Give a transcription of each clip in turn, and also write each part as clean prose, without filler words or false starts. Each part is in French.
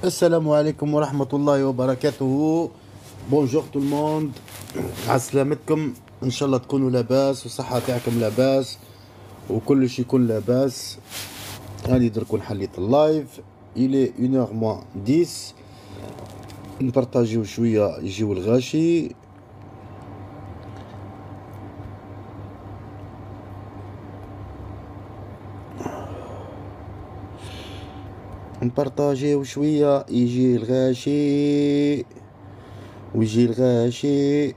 Assalamu alaikum wa rahmatullahi wa barakatuhu. Bonjour tout le monde. عسلامتكم ان شاء الله تكونوا لاباس وصحة تاعكم لاباس وكل شيء يكون لاباس. هاني درك نحليت اللايف الى 1h moins 10 نبارطاجيو شوية يجيو الغاشي. نبارطاجيو شوية يجي الغاشي ويجي الغاشي.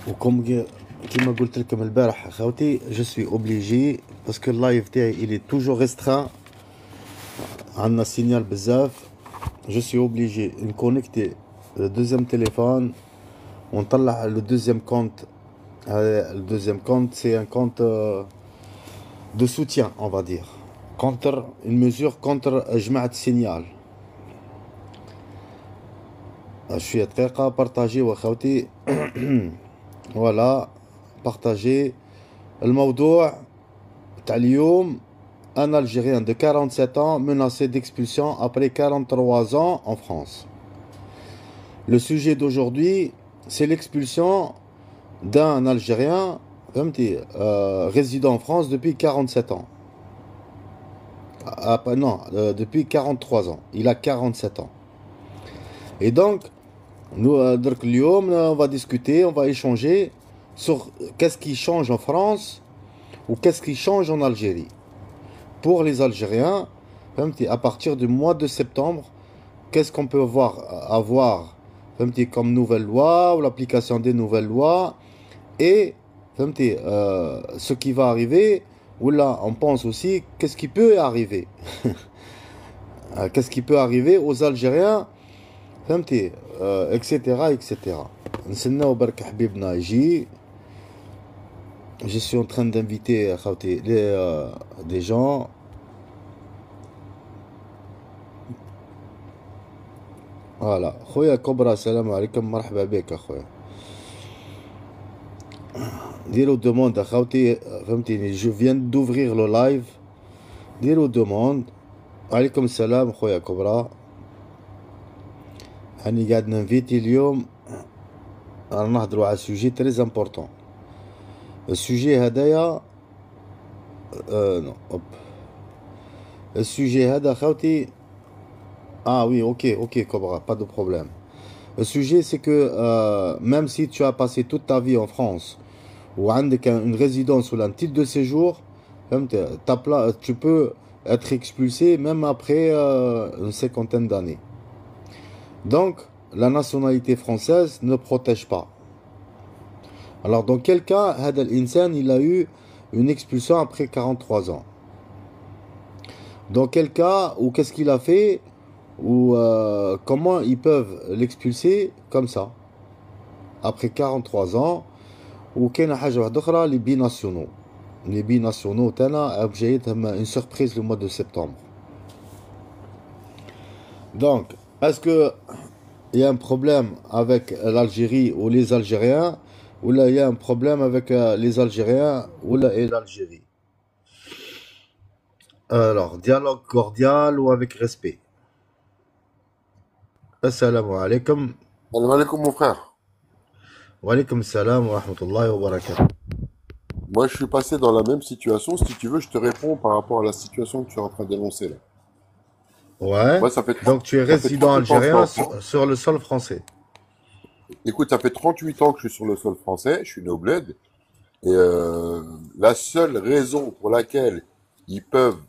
وكم كيما قلت لكم البارح خاوتي جو سوي اوبليجي باسكو اللايف تاعي الي توجور ريستران، عندنا سينيال بزاف. جو سوي اوبليجي نكونيكتي لو دوزيام تيليفون ونطلع لو دوزيام كونت. هذا le deuxième compte, c'est un compte de soutien, on va dire. Contre une mesure contre جماعة السينيال. شوية دقيقة بارطاجيو أخوتي. فوالا بارطاجي الموضوع تاع اليوم. Un Algérien de 47 ans menacé d'expulsion après 43 ans en France. Le sujet d'aujourd'hui, c'est l'expulsion d'un Algérien résident en France depuis 47 ans. Non, depuis 43 ans. Il a 47 ans. Et donc, nous, on va discuter, on va échanger sur qu'est-ce qui change en France ou qu'est-ce qui change en Algérie. Pour les Algériens, à partir du mois de septembre, qu'est-ce qu'on peut avoir comme nouvelle loi ou l'application des nouvelles lois. Et ce qui va arriver, ou là on pense aussi qu'est-ce qui peut arriver. Qu'est-ce qui peut arriver aux Algériens, etc. etc. نستناو برك حبيبنا يجي. Je suis en train d'inviter des gens. Voilà. خويا كبرى السلام عليكم مرحبا بك اخويا. ديروا demande اخوتي فهمتيني. Je viens d'ouvrir le live. ديروا demande. عليكم السلام خويا كبرى. هاني قاعد ننفيتي اليوم رانا نهضروا على سوجي تري امبورطون. السوجي هدايا نو اوب. السوجي هذا خوتي. Oui, ok, Cobra, pas de problème. Le sujet, c'est que même si tu as passé toute ta vie en France, ou avec une résidence ou un titre de séjour, tu peux être expulsé même après une cinquantaine d'années. Donc, la nationalité française ne protège pas. Alors, dans quel cas, Hadal Insan, il a eu une expulsion après 43 ans? Dans quel cas, ou qu'est-ce qu'il a fait? Ou comment ils peuvent l'expulser comme ça après 43 ans. Ou كاينه حاجه واحده اخرى les binationaux. Les binationaux تاعنا جايتهم une surprise le mois de septembre. Donc est-ce que il y a un problème avec l'Algérie ou les Algériens, ou là il y a un problème avec les Algériens ou là et l'Algérie? Alors dialogue cordial ou avec respect. Assalamu alaikum. Salam alaikum mon frère. Wa alaikum salam wa rahmatullahi wa barakatuh. Moi je suis passé dans la même situation. Si tu veux, je te réponds par rapport à la situation que tu es en train d'énoncer là. Ouais. Moi ça fait, Donc tu es ça fait résident 38 ans que je suis algérien en France. sur le sol français. Écoute, ça fait 38 ans que je suis sur le sol français, je suis né au bled. Et la seule raison pour laquelle ils peuvent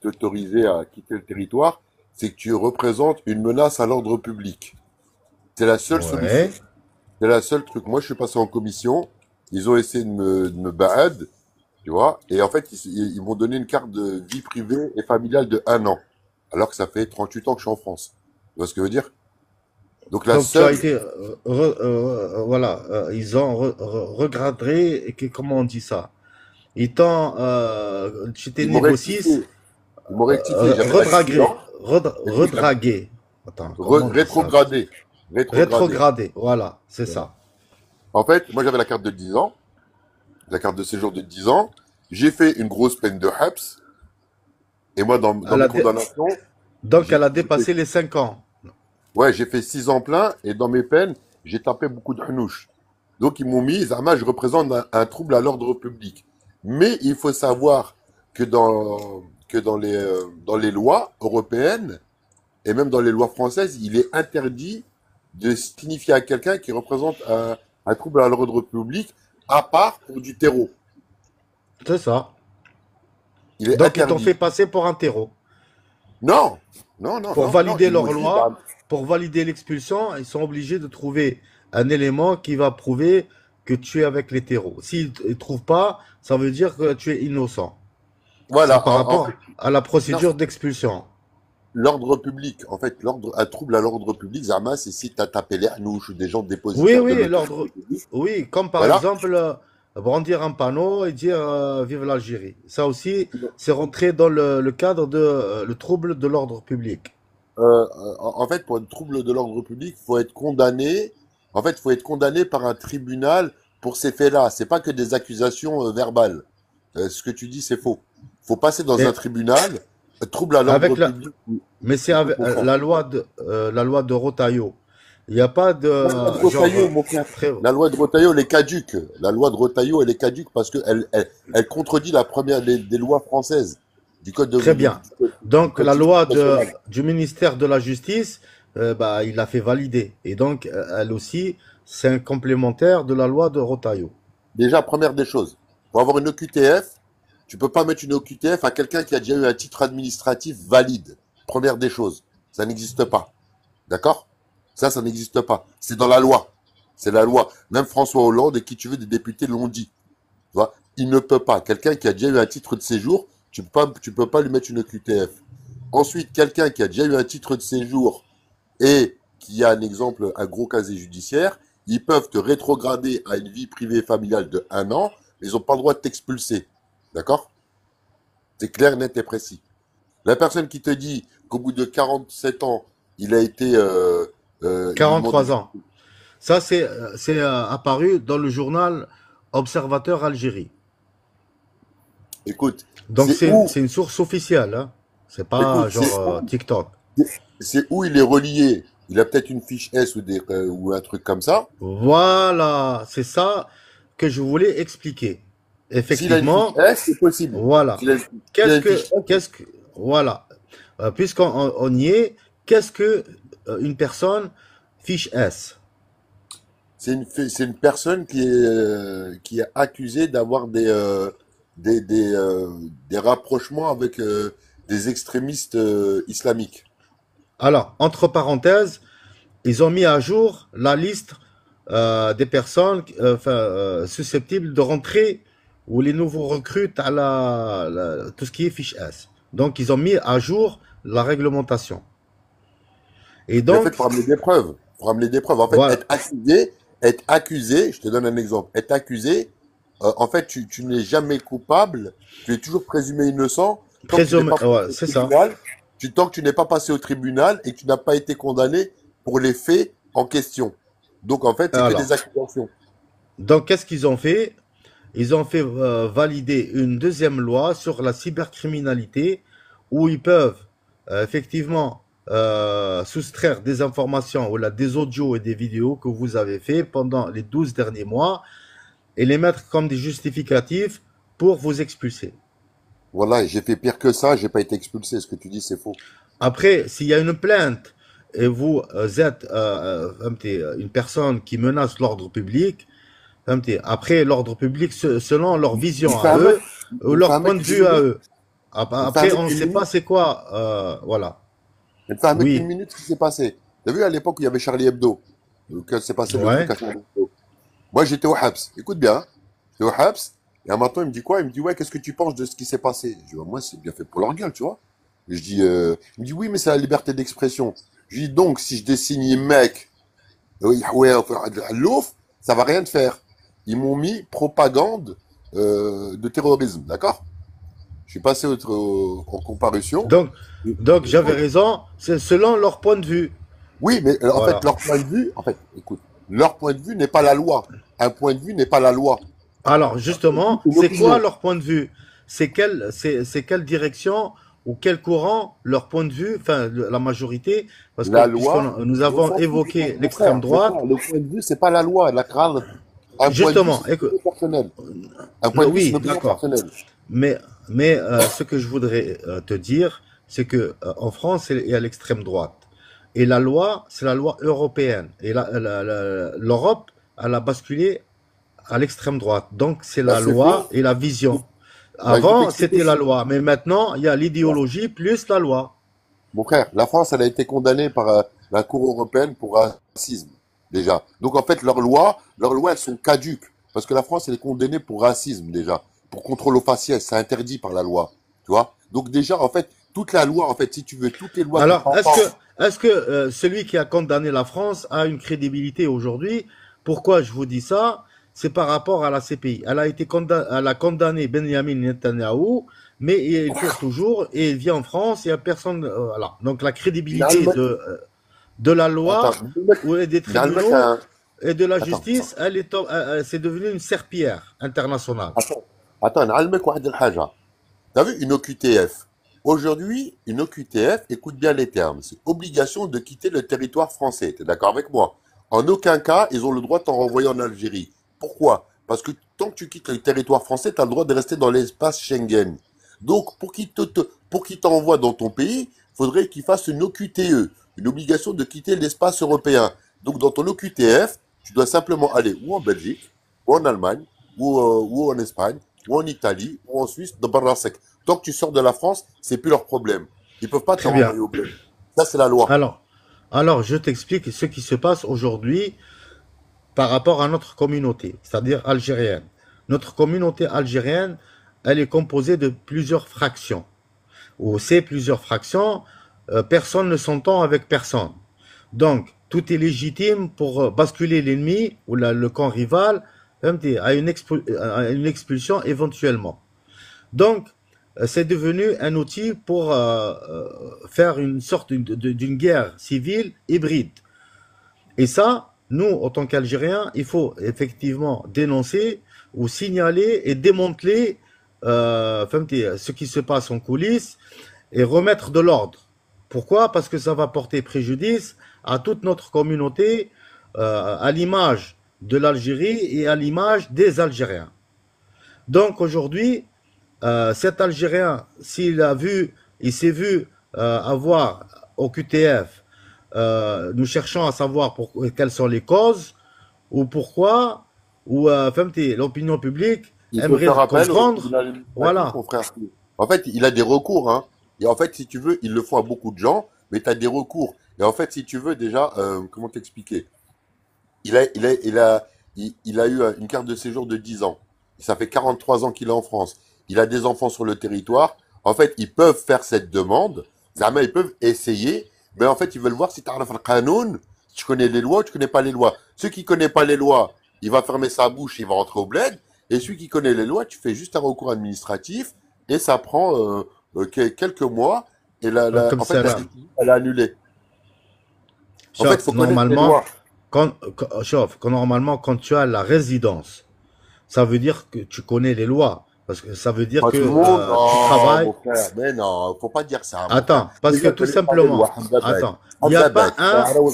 t'autoriser à quitter le territoire, c'est que tu représentes une menace à l'ordre public. C'est la seule solution. Ouais. C'est la seule truc. Moi je suis passé en commission, ils ont essayé de me bad, tu vois, et en fait ils m'ont donné une carte de vie privée et familiale de 1 an. Alors que ça fait 38 ans que je suis en France. Tu vois ce que je veux dire? Donc la Donc tu as seule, été, voilà, ils ont regardé, et comment on dit ça? Ils t'ont, tu t'es ils m'ont négocié, rectifié. Ils m'ont rectifié. J'avais redragué, l'accident. Et puis redragué. Attends, comment on dit ça? rétrogradé. Rétrogradé. Rétrogradé, voilà, c'est Voilà. ça. En fait, moi j'avais la carte de 10 ans, la carte de séjour de 10 ans. j'ai fait une grosse peine de Habs. Et moi, dans Elle mes a dé- condamnations, Donc, elle a j'ai fait, dépassé les 5 ans. ouais, j'ai fait 6 ans plein. Et dans mes peines, j'ai tapé beaucoup de hanouches. Donc, ils m'ont mis, Zama, je représente un trouble à l'ordre public. Mais il faut savoir que dans les lois européennes, et même dans les lois françaises, il est interdit de signifier à quelqu'un qui représente un trouble à l'ordre public, à part pour du terreau. C'est ça. Il est Donc, ils t'ont fait interdit. passer pour un terreau. Non, non, non, Pour non, non. valider Ils m'ont leur dit, loi, bah, pour valider l'expulsion, ils sont obligés de trouver un élément qui va prouver que tu es avec les terreaux. S'ils ne trouvent pas, ça veut dire que tu es innocent. C'est voilà, par en rapport fait, à la non, procédure d'expulsion. l'ordre public, en fait, un trouble à l'ordre public, Zama, c'est si tu as tapé les hanouches ou des gens Oui, dépositaires de oui, l'autorité l'ordre. publique. Oui, comme par Voilà. exemple brandir un panneau et dire vive l'Algérie. Ça aussi, c'est rentré dans le cadre de le trouble de l'ordre public. En fait, pour un trouble de l'ordre public, faut être condamné. En fait, faut être condamné par un tribunal pour ces faits-là. C'est pas que des accusations verbales. Ce que tu dis, c'est faux. Faut passer dans un Et tribunal, trouble à l'ordre avec la, public, mais c'est il faut avec comprendre. la loi de Rotaillot. Il n'y a pas de La loi de genre Rotaillot, mon frère. très. La loi de Rotaillot, elle est caduque. La loi de Rotaillot, elle est caduque parce elle contredit la première des lois françaises du code Très bien. du Donc code la civil loi national. du ministère de la Justice, bah, il l'a fait valider. Et donc elle aussi, c'est un complémentaire de la loi de Rotaillot. Déjà, première des choses, pour avoir une OQTF, tu peux pas mettre une OQTF à quelqu'un qui a déjà eu un titre administratif valide. Première des choses, ça n'existe pas. D'accord? Ça n'existe pas. C'est dans la loi. C'est la loi. Même François Hollande et qui tu veux des députés l'ont dit. Tu vois? Il ne peut pas. Quelqu'un qui a déjà eu un titre de séjour, tu peux pas lui mettre une OQTF. Ensuite, quelqu'un qui a déjà eu un titre de séjour et qui a un exemple, un gros casier judiciaire, ils peuvent te rétrograder à une vie privée et familiale de 1 an, mais ils n'ont pas le droit de t'expulser. D'accord? C'est clair, net et précis. La personne qui te dit qu'au bout de 47 ans, il a été, ils lui demandent, 43 ans. Ça, c'est apparu dans le journal Observateur Algérie. écoute, Donc c'est où, c'est une source officielle, hein. C'est pas écoute, genre TikTok. c'est où il est relié. Il a peut-être une fiche S ou un truc comme ça. Voilà, c'est ça que je voulais expliquer. S'il a une fiche Effectivement, S, c'est possible. voilà. S'il a Qu'est-ce une fiche que, S, qu'est-ce que, voilà. Puisqu'on on y est, qu'est-ce que une personne fiche S? c'est une personne qui est accusée d'avoir des, des, euh, des rapprochements avec des extrémistes islamiques. Alors, entre parenthèses, ils ont mis à jour la liste des personnes susceptibles de rentrer ou les nouveaux recrues à tout ce qui est fiche S. Donc, ils ont mis à jour la réglementation. Et Mais en fait, il donc, faut ramener des preuves. Faut ramener des preuves. En fait, voilà, être accusé, je te donne un exemple. Être accusé, en fait, tu n'es jamais coupable, tu es toujours présumé innocent tant que tu n'es présumé, pas passé ouais, au c'est ça. tribunal, tant que tu n'es pas passé au tribunal et que tu n'as pas été condamné pour les faits en question. Donc, en fait, c'est que des Alors, accusations. donc qu'est-ce qu'ils ont fait? Ils ont fait valider une deuxième loi sur la cybercriminalité où ils peuvent effectivement soustraire des informations ou là, des audios et des vidéos que vous avez fait pendant les 12 derniers mois et les mettre comme des justificatifs pour vous expulser. Voilà, et j'ai fait pire que ça, j'ai pas été expulsé. Ce que tu dis, c'est faux. Après, s'il y a une plainte et vous êtes une personne qui menace l'ordre public, après l'ordre public, selon leur Il vision fait à un eux, mec, ou il fait leur un point mec de une vue à minute, eux. il fait un Après, mec on ne une sait pas minute, c'est quoi. Voilà. il fait un mec une Oui. minute ce qui s'est passé. T'as vu à l'époque où il y avait Charlie Hebdo, quand s'est passé le truc Ouais. à Charlie Hebdo. Moi, j'étais au Habs. Écoute bien, hein. J'étais au Habs. Et un matin, il me dit quoi? Il me dit, ouais, qu'est-ce que tu penses de ce qui s'est passé? Je dis, bah, moi, c'est bien fait pour leur gueule, tu vois. Et je dis, il me dit, oui, mais c'est la liberté d'expression. Je dis, donc, si je dessine mec, oui, ouais, à l'ouf, ça va rien te faire. Ils m'ont mis propagande de terrorisme, d'accord? Je suis passé en comparution. Donc, Et- donc j'avais écoute, raison. C'est selon leur point de vue. oui, mais en fait, Voilà. leur point de vue, en fait, écoute, leur point de vue n'est pas la loi. Un point de vue n'est pas la loi. Alors, justement, Une c'est quoi opinion. leur point de vue? C'est quelle direction ou quel courant, leur point de vue, enfin, la majorité, parce que La loi, puisqu'on nous on avons s'en fout du évoqué point. l'extrême Mon frère, droite, le point de vue, c'est pas la loi. Un point de vue, justement, c'est une opinion personnelle. Un point non, de vue, c'est une oui, opinion d'accord. personnelle. Mais ce que je voudrais te dire, c'est que en France, il y a l'extrême droite. Et la loi, c'est la loi européenne. Et l'Europe, elle a basculé à l'extrême droite. Donc, c'est Bah, la c'est loi faux. et la vision. Bah, je vais Avant, t'expliquer. c'était la loi. Mais maintenant, il y a l'idéologie plus la loi. Mon frère, la France, elle a été condamnée par la Cour européenne pour racisme, déjà. Donc, en fait, leurs lois, elles sont caduques. Parce que la France, elle est condamnée pour racisme, déjà. Pour contrôle aux faciès, c'est interdit par la loi. Tu vois? Donc, déjà, en fait, toute la loi, en fait, si tu veux, toutes les lois qui Alors, t'entendent. est-ce que celui qui a condamné la France a une crédibilité aujourd'hui? Pourquoi je vous dis ça? C'est par rapport à la CPI. Elle a condamné Benjamin Netanyahu, mais il court toujours et il vient en France. Il n'y a personne. Voilà. Donc la crédibilité نعلمك de la attends loi ou des نعلمك tribunaux et de la attends justice, c'est devenu une serpillière internationale. attends attends نعلمك واحد الحاجة. T'as vu une OQTF? Aujourd'hui, une OQTF, écoute bien les termes, c'est obligation de quitter le territoire français. T'es d'accord avec moi? En aucun cas, ils ont le droit de t'en renvoyer en Algérie. Pourquoi? Parce que tant que tu quittes le territoire français, tu as le droit de rester dans l'espace Schengen. Donc, pour qu'ils t'envoient dans ton pays, il faudrait qu'ils fassent une OQTE, une obligation de quitter l'espace européen. Donc, dans ton OQTF, tu dois simplement aller ou en Belgique, ou en Allemagne, ou en Espagne, ou en Italie, ou en Suisse, dans Barlasek. Tant que tu sors de la France, c'est plus leur problème. Ils peuvent pas te Très bien. renvoyer au bled. Ça, c'est la loi. Alors, alors, je t'explique ce qui se passe aujourd'hui par rapport à notre communauté, c'est-à-dire algérienne. Notre communauté algérienne, elle est composée de plusieurs fractions. Où ces plusieurs fractions, personne ne s'entend avec personne. Donc, tout est légitime pour basculer l'ennemi ou le camp rival à une expulsion éventuellement. Donc, c'est devenu un outil pour faire une sorte d'une guerre civile hybride. Et ça, nous, en tant qu'Algériens, il faut effectivement dénoncer ou signaler et démanteler ce qui se passe en coulisses et remettre de l'ordre. Pourquoi? Parce que ça va porter préjudice à toute notre communauté, à l'image de l'Algérie et à l'image des Algériens. Donc aujourd'hui, cet Algérien, il s'est vu avoir au QTF, nous cherchons à savoir quelles sont les causes ou pourquoi, ou l'opinion publique Il peut faire aimerait appel au comprendre. tribunal administratif, Voilà. mon frère. En fait, il a des recours, hein. Et en fait, si tu veux, ils le font à beaucoup de gens, mais tu as des recours. Et en fait, si tu veux, déjà, comment t'expliquer? Il a, il a, il a, il a eu une carte de séjour de 10 ans. Ça fait 43 ans qu'il est en France. Il a des enfants sur le territoire. En fait, ils peuvent faire cette demande. Zama, ils peuvent essayer. Mais en fait, ils veulent voir si tu as le qanoun, si tu connais les lois ou tu connais pas les lois. Ceux qui connaissent pas les lois, il va fermer sa bouche, il va rentrer au bled. Et celui qui connaît les lois, tu fais juste un recours administratif et ça prend quelques mois. Et Comme en fait, ça la là. CPI, elle a annulé. En fait, il Sauf faut connaître les normalement, lois. normalement, quand tu as la résidence, ça veut dire que tu connais les lois. Parce que ça veut dire Pas que tout le monde? tu Non, travailles. mon frère. Mais non, faut pas dire ça, mon frère. Attends, parce que Déjà, tout connais pas les lois. simplement, attends, il n'y a pas un, non,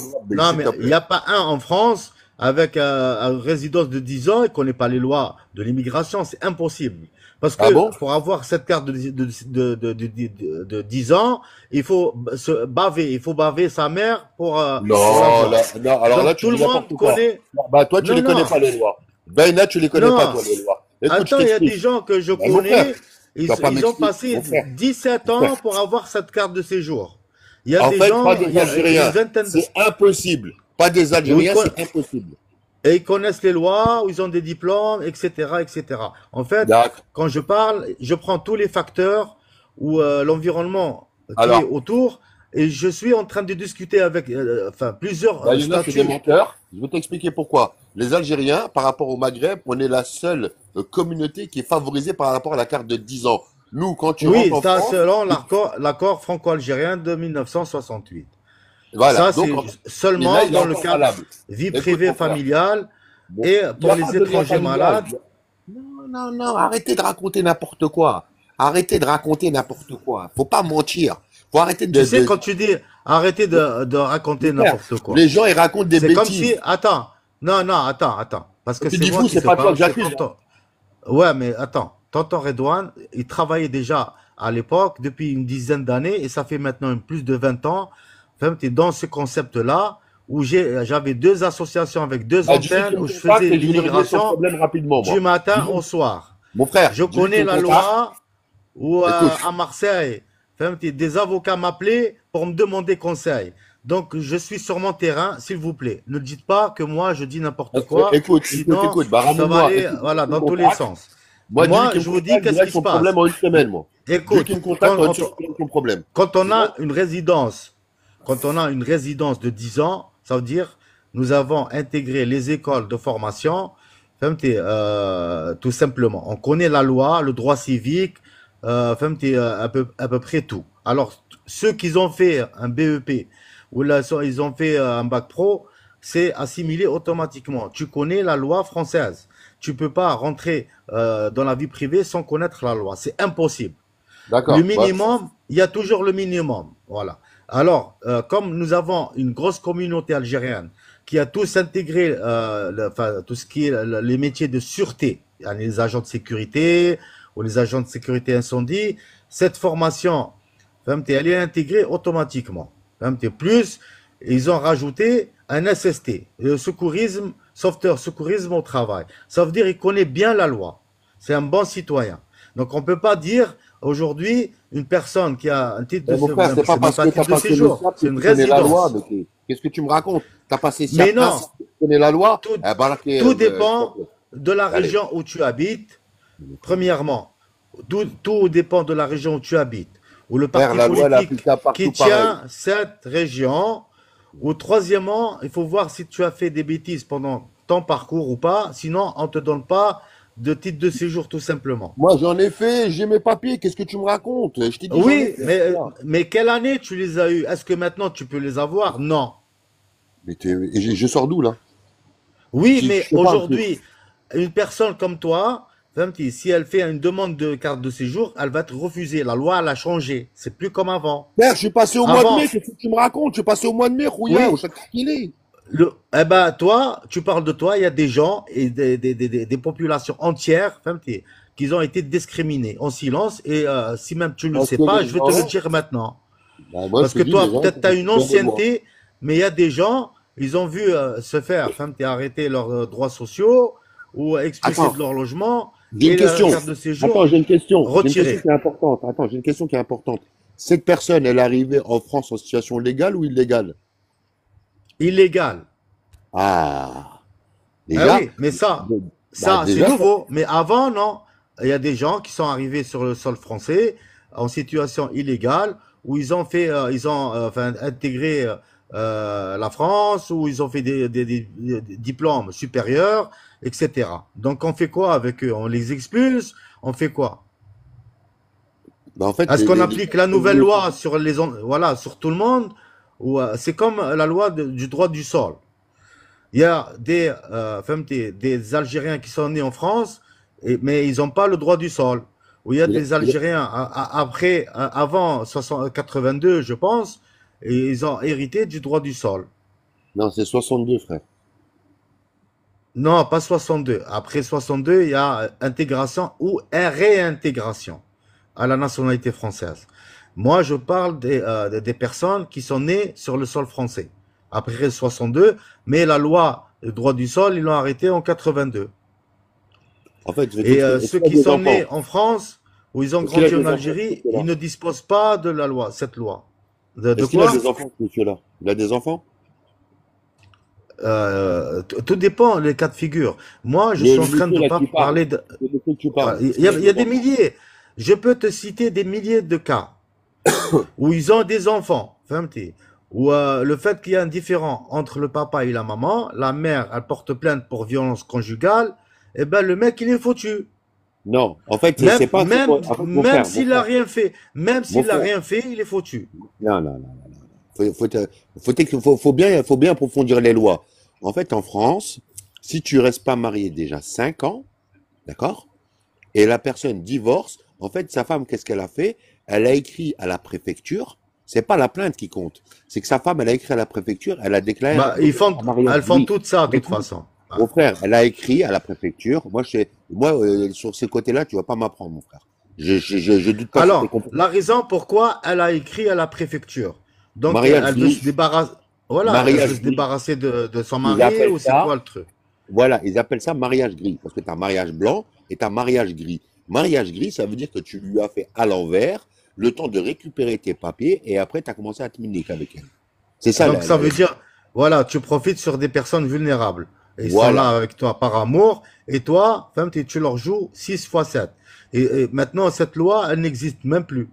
S'il mais te il n'y a plaît. pas un en France avec une résidence de 10 ans et connaît pas les lois de l'immigration. C'est impossible. Parce Ah que bon? pour avoir cette carte de 10 ans, il faut se baver. Il faut baver sa mère pour Non, là, l'avoir. non, alors là, Donc tu tout le dis monde n'importe quoi. connaît. Non, bah, toi, tu Non, les connais non, pas, les lois. Ben, là, tu les connais pas, non. toi, les lois. Écoute, je Attends, il y a des t'explique. gens que je Ben, mon frère, connais, tu vas pas ils ont m'expliquer. passé Mon frère, 17 mon frère. ans pour avoir cette carte de séjour. Il y a En des fait, pas gens, des il y a une Algériens. vingtaine C'est impossible. Pas des où Algériens, c'est impossible. et ils connaissent les lois, où ils ont des diplômes, etc., etc. En fait, D'accord. quand je parle, je prends tous les facteurs ou l'environnement qui est Alors, autour et je suis en train de discuter avec plusieurs bah, il y en a, c'est des statuts. menteurs. Je vais t'expliquer pourquoi. Les Algériens, par rapport au Maghreb, on est la seule communauté qui est favorisée par rapport à la carte de 10 ans. Nous, quand tu rentres Oui, en ça France, selon l'accord franco-algérien de 1968. voilà. Ça, Donc, c'est et là, seulement il est dans le encore cadre valable. vie Écoute, privée mon frère. familiale Bon, et il n'y pour a pas les de loi étrangers familiale. malades. non, non, arrêtez de raconter n'importe quoi. Arrêtez de raconter n'importe quoi. Faut pas mentir. Faut arrêter Tu sais, quand tu dis arrêtez de raconter Frère, n'importe quoi, les gens, ils racontent des c'est comme si. bêtises. Attends, non, non, attends. Parce que Tu c'est dis moi vous, qui c'est te pas toi parle, que c'est j'accuse, hein. tonton. Ouais, mais attends, tonton Redouane, il travaillait déjà à l'époque, depuis une dizaine d'années, et ça fait maintenant plus de 20 ans, enfin, t'es dans ce concept-là, où j'avais deux associations avec deux Bah, dis-lui antennes, qu'il me où je contacte faisais et je vais lui régler son l'immigration problème rapidement, du moi. matin Dis-lui, au soir. mon frère, Je dis-lui connais qu'il me la contacte. loi, ou Écoute, à Marseille, enfin, des avocats m'appelaient pour me demander conseil. Donc, je suis sur mon terrain, s'il vous plaît. Ne dites pas que moi, je dis n'importe quoi, sinon, Bah, ça va ramène-moi, aller, écoute, dis-lui voilà, qu'il me dans tous les contacte. sens. Moi, dis-lui Moi, qu'il me je vous dis contacte, je qu'est-ce qui règle se son problème passe. en une semaine, moi. Dis-lui qu'il me Écoute, contacte en une semaine, je règle son problème. quand on C'est bon? a une résidence, quand on a une résidence de 10 ans, ça veut dire nous avons intégré les écoles de formation, tout simplement. On connaît la loi, le droit civique, à peu près tout. Alors, ceux qui ont fait un BEP ou là, ils ont fait un bac pro, c'est assimilé automatiquement. Tu connais la loi française. Tu peux pas rentrer dans la vie privée sans connaître la loi. C'est impossible. Le D'accord. Bah, minimum, il y a toujours le minimum. Voilà. Alors, comme nous avons une grosse communauté algérienne qui a tous intégré enfin, tout ce qui est les métiers de sûreté, les agents de sécurité ou les agents de sécurité incendie, cette formation, elle est intégrée automatiquement. Plus, ils ont rajouté un SST, le secourisme, sauveteur secourisme au travail. Ça veut dire qu'il connaît bien la loi. C'est un bon citoyen. Donc on ne peut pas dire aujourd'hui une personne qui a un titre de mon frère, séjour, c'est pas c'est même parce pas que un tu as titre de passé le séjour, SIAP que c'est une tu connais la loi. résidence. Mais qu'est-ce que tu me racontes? Tu as passé Mais SIAP 1, non, si tu connais la loi, tout, eh ben, là, tout s'il te dépend plaît. de la Allez. région où tu habites. Premièrement, tout dépend de la région où tu habites, où le Frère, parti la loi, elle est politique applicable qui partout pareil. tient cette région. Ou troisièmement, il faut voir si tu as fait des bêtises pendant ton parcours ou pas. Sinon, on ne te donne pas de titre de séjour tout simplement. Moi, j'en ai fait, j'ai mes papiers. Qu'est-ce que tu me racontes? Je t'ai dit, j'en ai Oui, fait. Voilà. mais quelle année tu les as eus? Est-ce que maintenant tu peux les avoir? Non. Mais et je sors d'où, là? Oui, Si mais je te parle, aujourd'hui, une personne comme toi, si elle fait une demande de carte de séjour, elle va être refusée. La loi, elle a changé. C'est plus comme avant. frère, je suis passé au mois de mai. Avant, Qu'est-ce que tu me racontes? Je suis passé au mois de mai, Rouya, au oui, chaque qu'il est. eh ben, toi, tu parles de toi, il y a des gens et des populations entières, qui ont été discriminées en silence. Et si même tu ne le Parce sais que pas, les je vais te le gens, dire maintenant. bah, moi, je Parce te que dis, les toi, gens, peut-être tu as une ils viennent de moi. ancienneté, mais il y a des gens, ils ont vu se faire, arrêter leurs droits sociaux ou expulsés Attends, de leur logement j'ai une et la question. carte de Attends, séjour j'ai une question. J'ai une question retirée. qui est importante. Attends, j'ai une question qui est importante. Cette personne, elle est arrivée en France en situation légale ou illégale? Illégal. Ah, Ah déjà, oui, mais bah ça, c'est déjà, nouveau. Mais avant, non. Il y a des gens qui sont arrivés sur le sol français en situation illégale, où ils ont fait, ils ont intégré la France, où ils ont fait des diplômes supérieurs, etc. Donc on fait quoi avec eux? On les expulse? On fait quoi? bah en fait, Est-ce qu'on les applique la nouvelle gens, loi sur voilà, sur tout le monde? Ou c'est comme la loi du droit du sol. Il y a des Algériens qui sont nés en France, mais ils n'ont pas le droit du sol. Ou il y a il- des il- Algériens avant 82, je pense, et ils ont hérité du droit du sol. non, c'est 62, frère. Non, pas 62. Après 62, il y a intégration ou réintégration à la nationalité française. Moi, je parle des personnes qui sont nées sur le sol français après 62, mais la loi, le droit du sol, ils l'ont arrêté en 82. En fait, je vais Et t'expliquer. Est-ce ceux qu'il a qui des sont enfants? nés en France, où ils ont Est-ce qu'il a grandi en des enfants, ce Algérie, monsieur-là? ils ne disposent pas de la loi, cette loi. De Est-ce qu'il a quoi? des enfants, ce monsieur-là? Il a des enfants? Tout dépend des cas de figure. Moi, je suis Le en train monsieur de là pas qui parle, parler de. le monsieur que tu parles, Il est-ce y qu'il a, a il y a des des enfants? milliers. Je peux te citer des milliers de cas où ils ont des enfants, où le fait qu'il y a un différend entre le papa et la maman, la mère, elle porte plainte pour violence conjugale, et ben le mec, il est foutu. Non, en fait, c'est pas, en fait, Même s'il a rien fait, même mon s'il a frère, rien fait, il est foutu. non, non, non. Faut bien approfondir les lois. En fait, en France, si tu restes pas marié déjà 5 ans, d'accord? et la personne divorce, en fait, sa femme, qu'est-ce qu'elle a fait? Elle a écrit à la préfecture, c'est pas la plainte qui compte, c'est que sa femme, elle a écrit à la préfecture, elle a déclaré Bah, un mariage elles font gris. tout ça de toute Écoute, façon. mon frère, elle a écrit à la préfecture, sur ces côtés-là, tu vas pas m'apprendre, mon frère. Je doute pas sur tes Alors, compétences. la raison pourquoi elle a écrit à la préfecture. Donc, Mariage elle veut se gris, débarrasser. Voilà, elle veut mariage se gris, débarrasser de son ils mari appellent ou c'est ça, quoi le truc? voilà, ils appellent ça mariage gris, parce que tu as mariage blanc et tu as mariage gris. Mariage gris, ça veut dire que tu lui as fait à l'envers, le temps de récupérer tes papiers, et après, tu as commencé à te minique avec elle. C'est ça, Donc, ça veut dire, voilà, tu profites sur des personnes vulnérables. Et ils sont voilà. là avec toi par amour. Et toi, femme, tu leur joues 6 fois 7. Et maintenant, cette loi, elle n'existe même plus.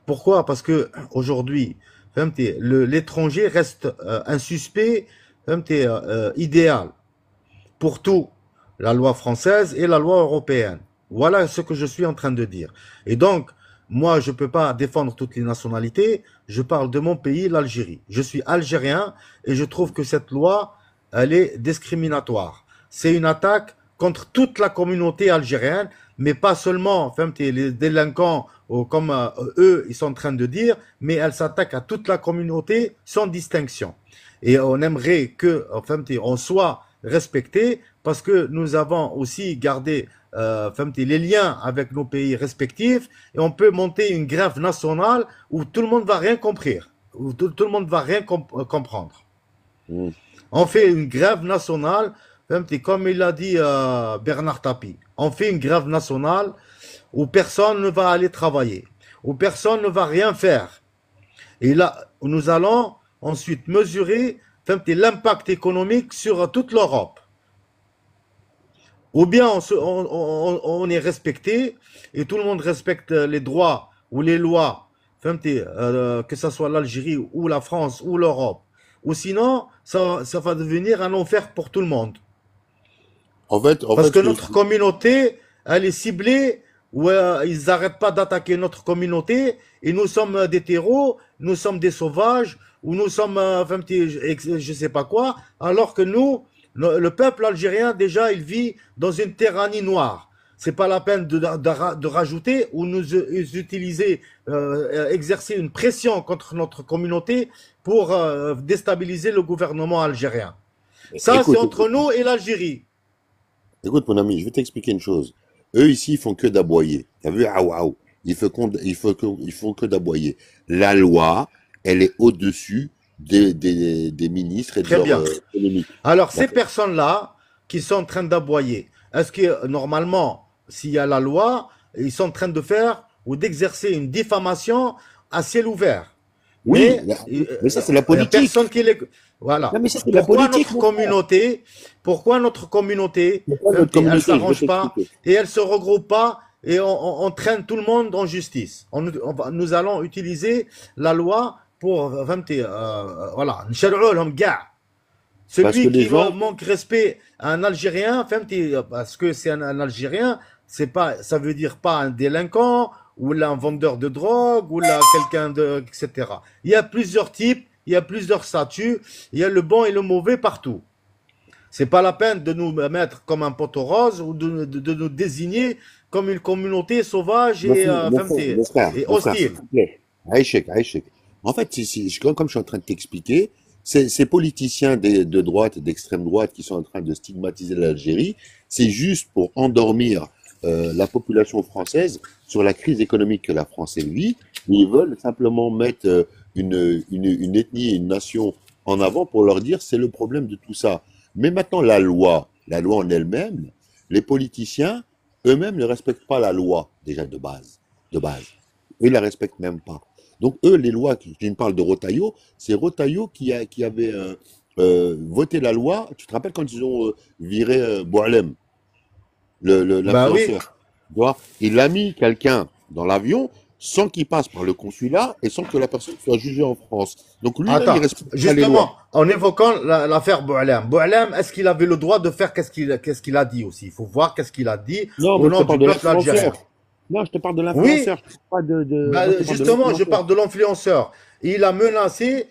Pourquoi? Parce que aujourd'hui, l'étranger reste un suspect idéal pour tout, la loi française et la loi européenne. Voilà ce que je suis en train de dire. Et donc, moi, je ne peux pas défendre toutes les nationalités. Je parle de mon pays, l'Algérie. Je suis algérien et je trouve que cette loi, elle est discriminatoire. C'est une attaque contre toute la communauté algérienne, mais pas seulement les délinquants, comme eux, ils sont en train de dire, mais elle s'attaque à toute la communauté sans distinction. Et on aimerait que, on soit respecté parce que nous avons aussi gardé les liens avec nos pays respectifs et on peut monter une grève nationale où tout le monde va rien comprendre, où tout le monde va rien comprendre. Mm. On fait une grève nationale, comme il a dit Bernard Tapie. On fait une grève nationale où personne ne va aller travailler, où personne ne va rien faire. Et là, nous allons ensuite mesurer l'impact économique sur toute l'Europe. Ou bien on est respecté et tout le monde respecte les droits ou les lois, que ce soit l'Algérie ou la France ou l'Europe. Ou sinon, ça va devenir un enfer pour tout le monde. En Parce fait, que notre communauté, elle est ciblée, où ils n'arrêtent pas d'attaquer notre communauté, et nous sommes des terreaux, nous sommes des sauvages, ou nous sommes, je sais pas quoi, alors que nous, le peuple algérien, déjà, il vit dans une tyrannie noire. C'est pas la peine de rajouter ou nous utiliser, exercer une pression contre notre communauté pour déstabiliser le gouvernement algérien. Ça, c'est écoute, entre nous et l'Algérie. écoute, mon ami, je vais t'expliquer une chose. Eux, ici, ils font que d'aboyer. T'as vu? Ah, waouh. Ils font que d'aboyer. La loi, elle est au-dessus des ministres et de Très leur bien. économie. Alors, ces D'accord? personnes-là qui sont en train d'aboyer, est-ce que normalement, s'il y a la loi, ils sont en train de faire ou d'exercer une diffamation à ciel ouvert? Oui, Mais mais ça, c'est la il n'y a politique. personne qui les... Non, Voilà. mais ça, c'est la politique, mon frère. Pourquoi notre communauté, Pourquoi notre elle ne communauté? Je vais s'arrange pas t'expliquer. et elle se regroupe pas et on traîne tout le monde en justice. Nous allons utiliser la loi pour, voilà, نشرعولهم كاع. Parce que Celui les qui gens, manque respect à un Algérien, parce que c'est un Algérien, c'est pas, ça veut dire pas un délinquant ou là un vendeur de drogue ou là quelqu'un de, etc. Il y a plusieurs types, il y a plusieurs statuts, il y a le bon et le mauvais partout. C'est pas la peine de nous mettre comme un poteau rose ou de nous désigner comme une communauté sauvage et, et mon frère, s'il hostile. te plaît. Aïchek, Aïchek. En fait, comme je suis en train de t'expliquer, ces politiciens de droite et d'extrême droite qui sont en train de stigmatiser l'Algérie, c'est juste pour endormir la population française sur la crise économique que la France vit. Ils veulent simplement mettre une ethnie, une nation en avant pour leur dire c'est le problème de tout ça. Mais maintenant, la loi en elle-même, les politiciens eux-mêmes ne respectent pas la loi déjà de base, de base. Eux, ils la respectent même pas. Donc eux, les lois, tu me parles de Rotaillot, c'est Rotaillot qui avait voté la loi. Tu te rappelles quand ils ont viré Boualem, Bah oui. l'influenceur, tu vois, il a mis quelqu'un dans l'avion sans qu'il passe par le consulat et sans que la personne soit jugée en France. Donc lui-même, il Attends, respecte pas les lois. justement, en évoquant l'affaire Boualem, Boualem, est-ce qu'il avait le droit de faire qu'est-ce qu'il a dit aussi? Il faut voir qu'est-ce qu'il a dit Non, au moi je te nom du parle de peuple algérien. l'influenceur. Non, je te parle de Oui, l'influenceur. Je te parle pas moi, je bah, te parle de justement, je l'influenceur. parle de l'influenceur. Il a menacé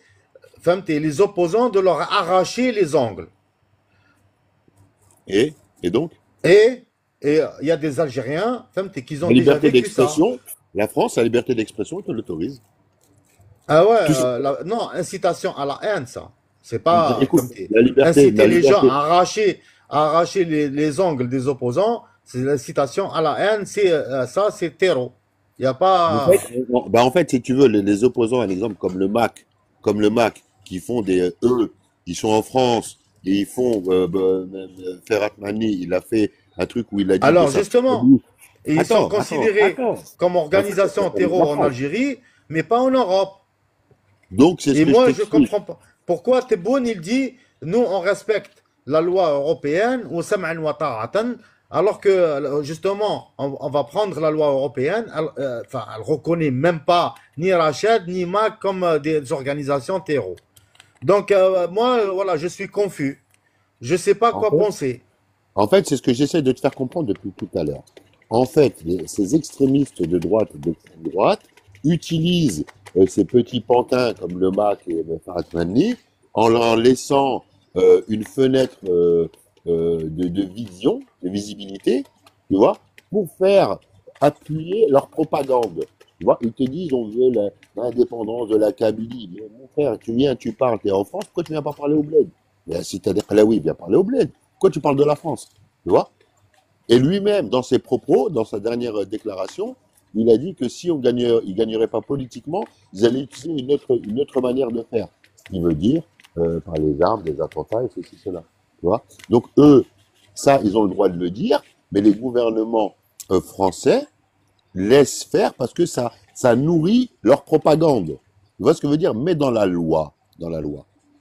les opposants de leur arracher les ongles. Et, et donc? Et Et il y a des Algériens, qui ont La déjà liberté vécu ça. d'expression, la France, la liberté d'expression, elle te l'autorise. Ah ouais, Tout ça. non, incitation à la haine, ça. C'est pas Écoute, inciter la les gens liberté. à arracher les ongles des opposants. C'est l'incitation à la haine, ça, c'est terreau. Il n'y a En fait, pas. en fait, si tu veux, les opposants, un exemple comme le MAC, qui font eux, ils sont en France et ils font, Ferhat Mani, il a fait un truc où il a dit que Alors, ça. justement, ils sont considérés Attends. comme En fait, organisation la terror en France. Algérie, mais pas en Europe. Donc, c'est ce Et que je moi, je t'explique. comprends pas. Pourquoi Tebboune, il dit, nous, on respecte la loi européenne, ou sam'an wa ta'atan, alors que, justement, on va prendre la loi européenne, enfin, elle reconnaît même pas ni Rachid, ni MAC comme des organisations terreau. Donc, moi, voilà, je suis confus. Je sais pas En quoi fait, penser. c'est ce que j'essaie de te faire comprendre depuis tout à l'heure. En fait, ces extrémistes de droite et d'extrême droite utilisent ces petits pantins comme le MAC et le Farhat Mani en leur laissant une fenêtre de vision, de visibilité, tu vois, pour faire appuyer leur propagande. Tu vois, ils te disent on veut l'indépendance de la Kabylie. Mais mon frère, tu viens, tu parles, tu es en France, pourquoi tu viens pas parler au bled? Mais si tu as des Kalaouis, viens parler au bled. Pourquoi tu parles de la France? Tu vois? Et lui-même, dans ses propos, dans sa dernière déclaration, il a dit que si il gagnerait pas politiquement, ils allaient utiliser une autre manière de faire. Ce qui veut dire par les armes, des attentats et ceci, cela. Tu vois? Donc eux, ça, ils ont le droit de le dire, mais les gouvernements français laissent faire parce que ça nourrit leur propagande. Tu vois ce que je veux dire? Mais dans la loi,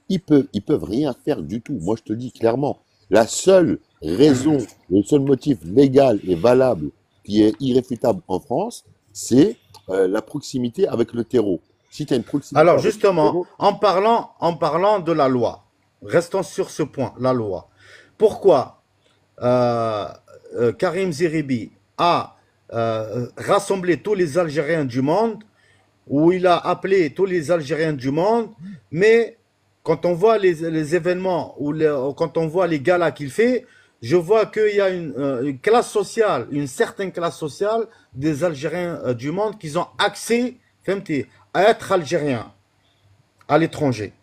ils peuvent rien faire du tout. Moi, je te le dis clairement. La seule raison, le seul motif légal et valable qui est irréfutable en France, c'est la proximité avec le terreau. Si tu as une proximité Alors, avec le justement, terreau, en parlant de la loi, restons sur ce point, la loi. Pourquoi euh, Karim Zeribi a rassemblé tous les Algériens du monde, où il a appelé tous les Algériens du monde, mais quand on voit les événements ou quand on voit les galas qu'il fait, je vois qu'il y a une classe sociale, une certaine classe sociale des Algériens du monde qui ont accès à être Algériens à l'étranger.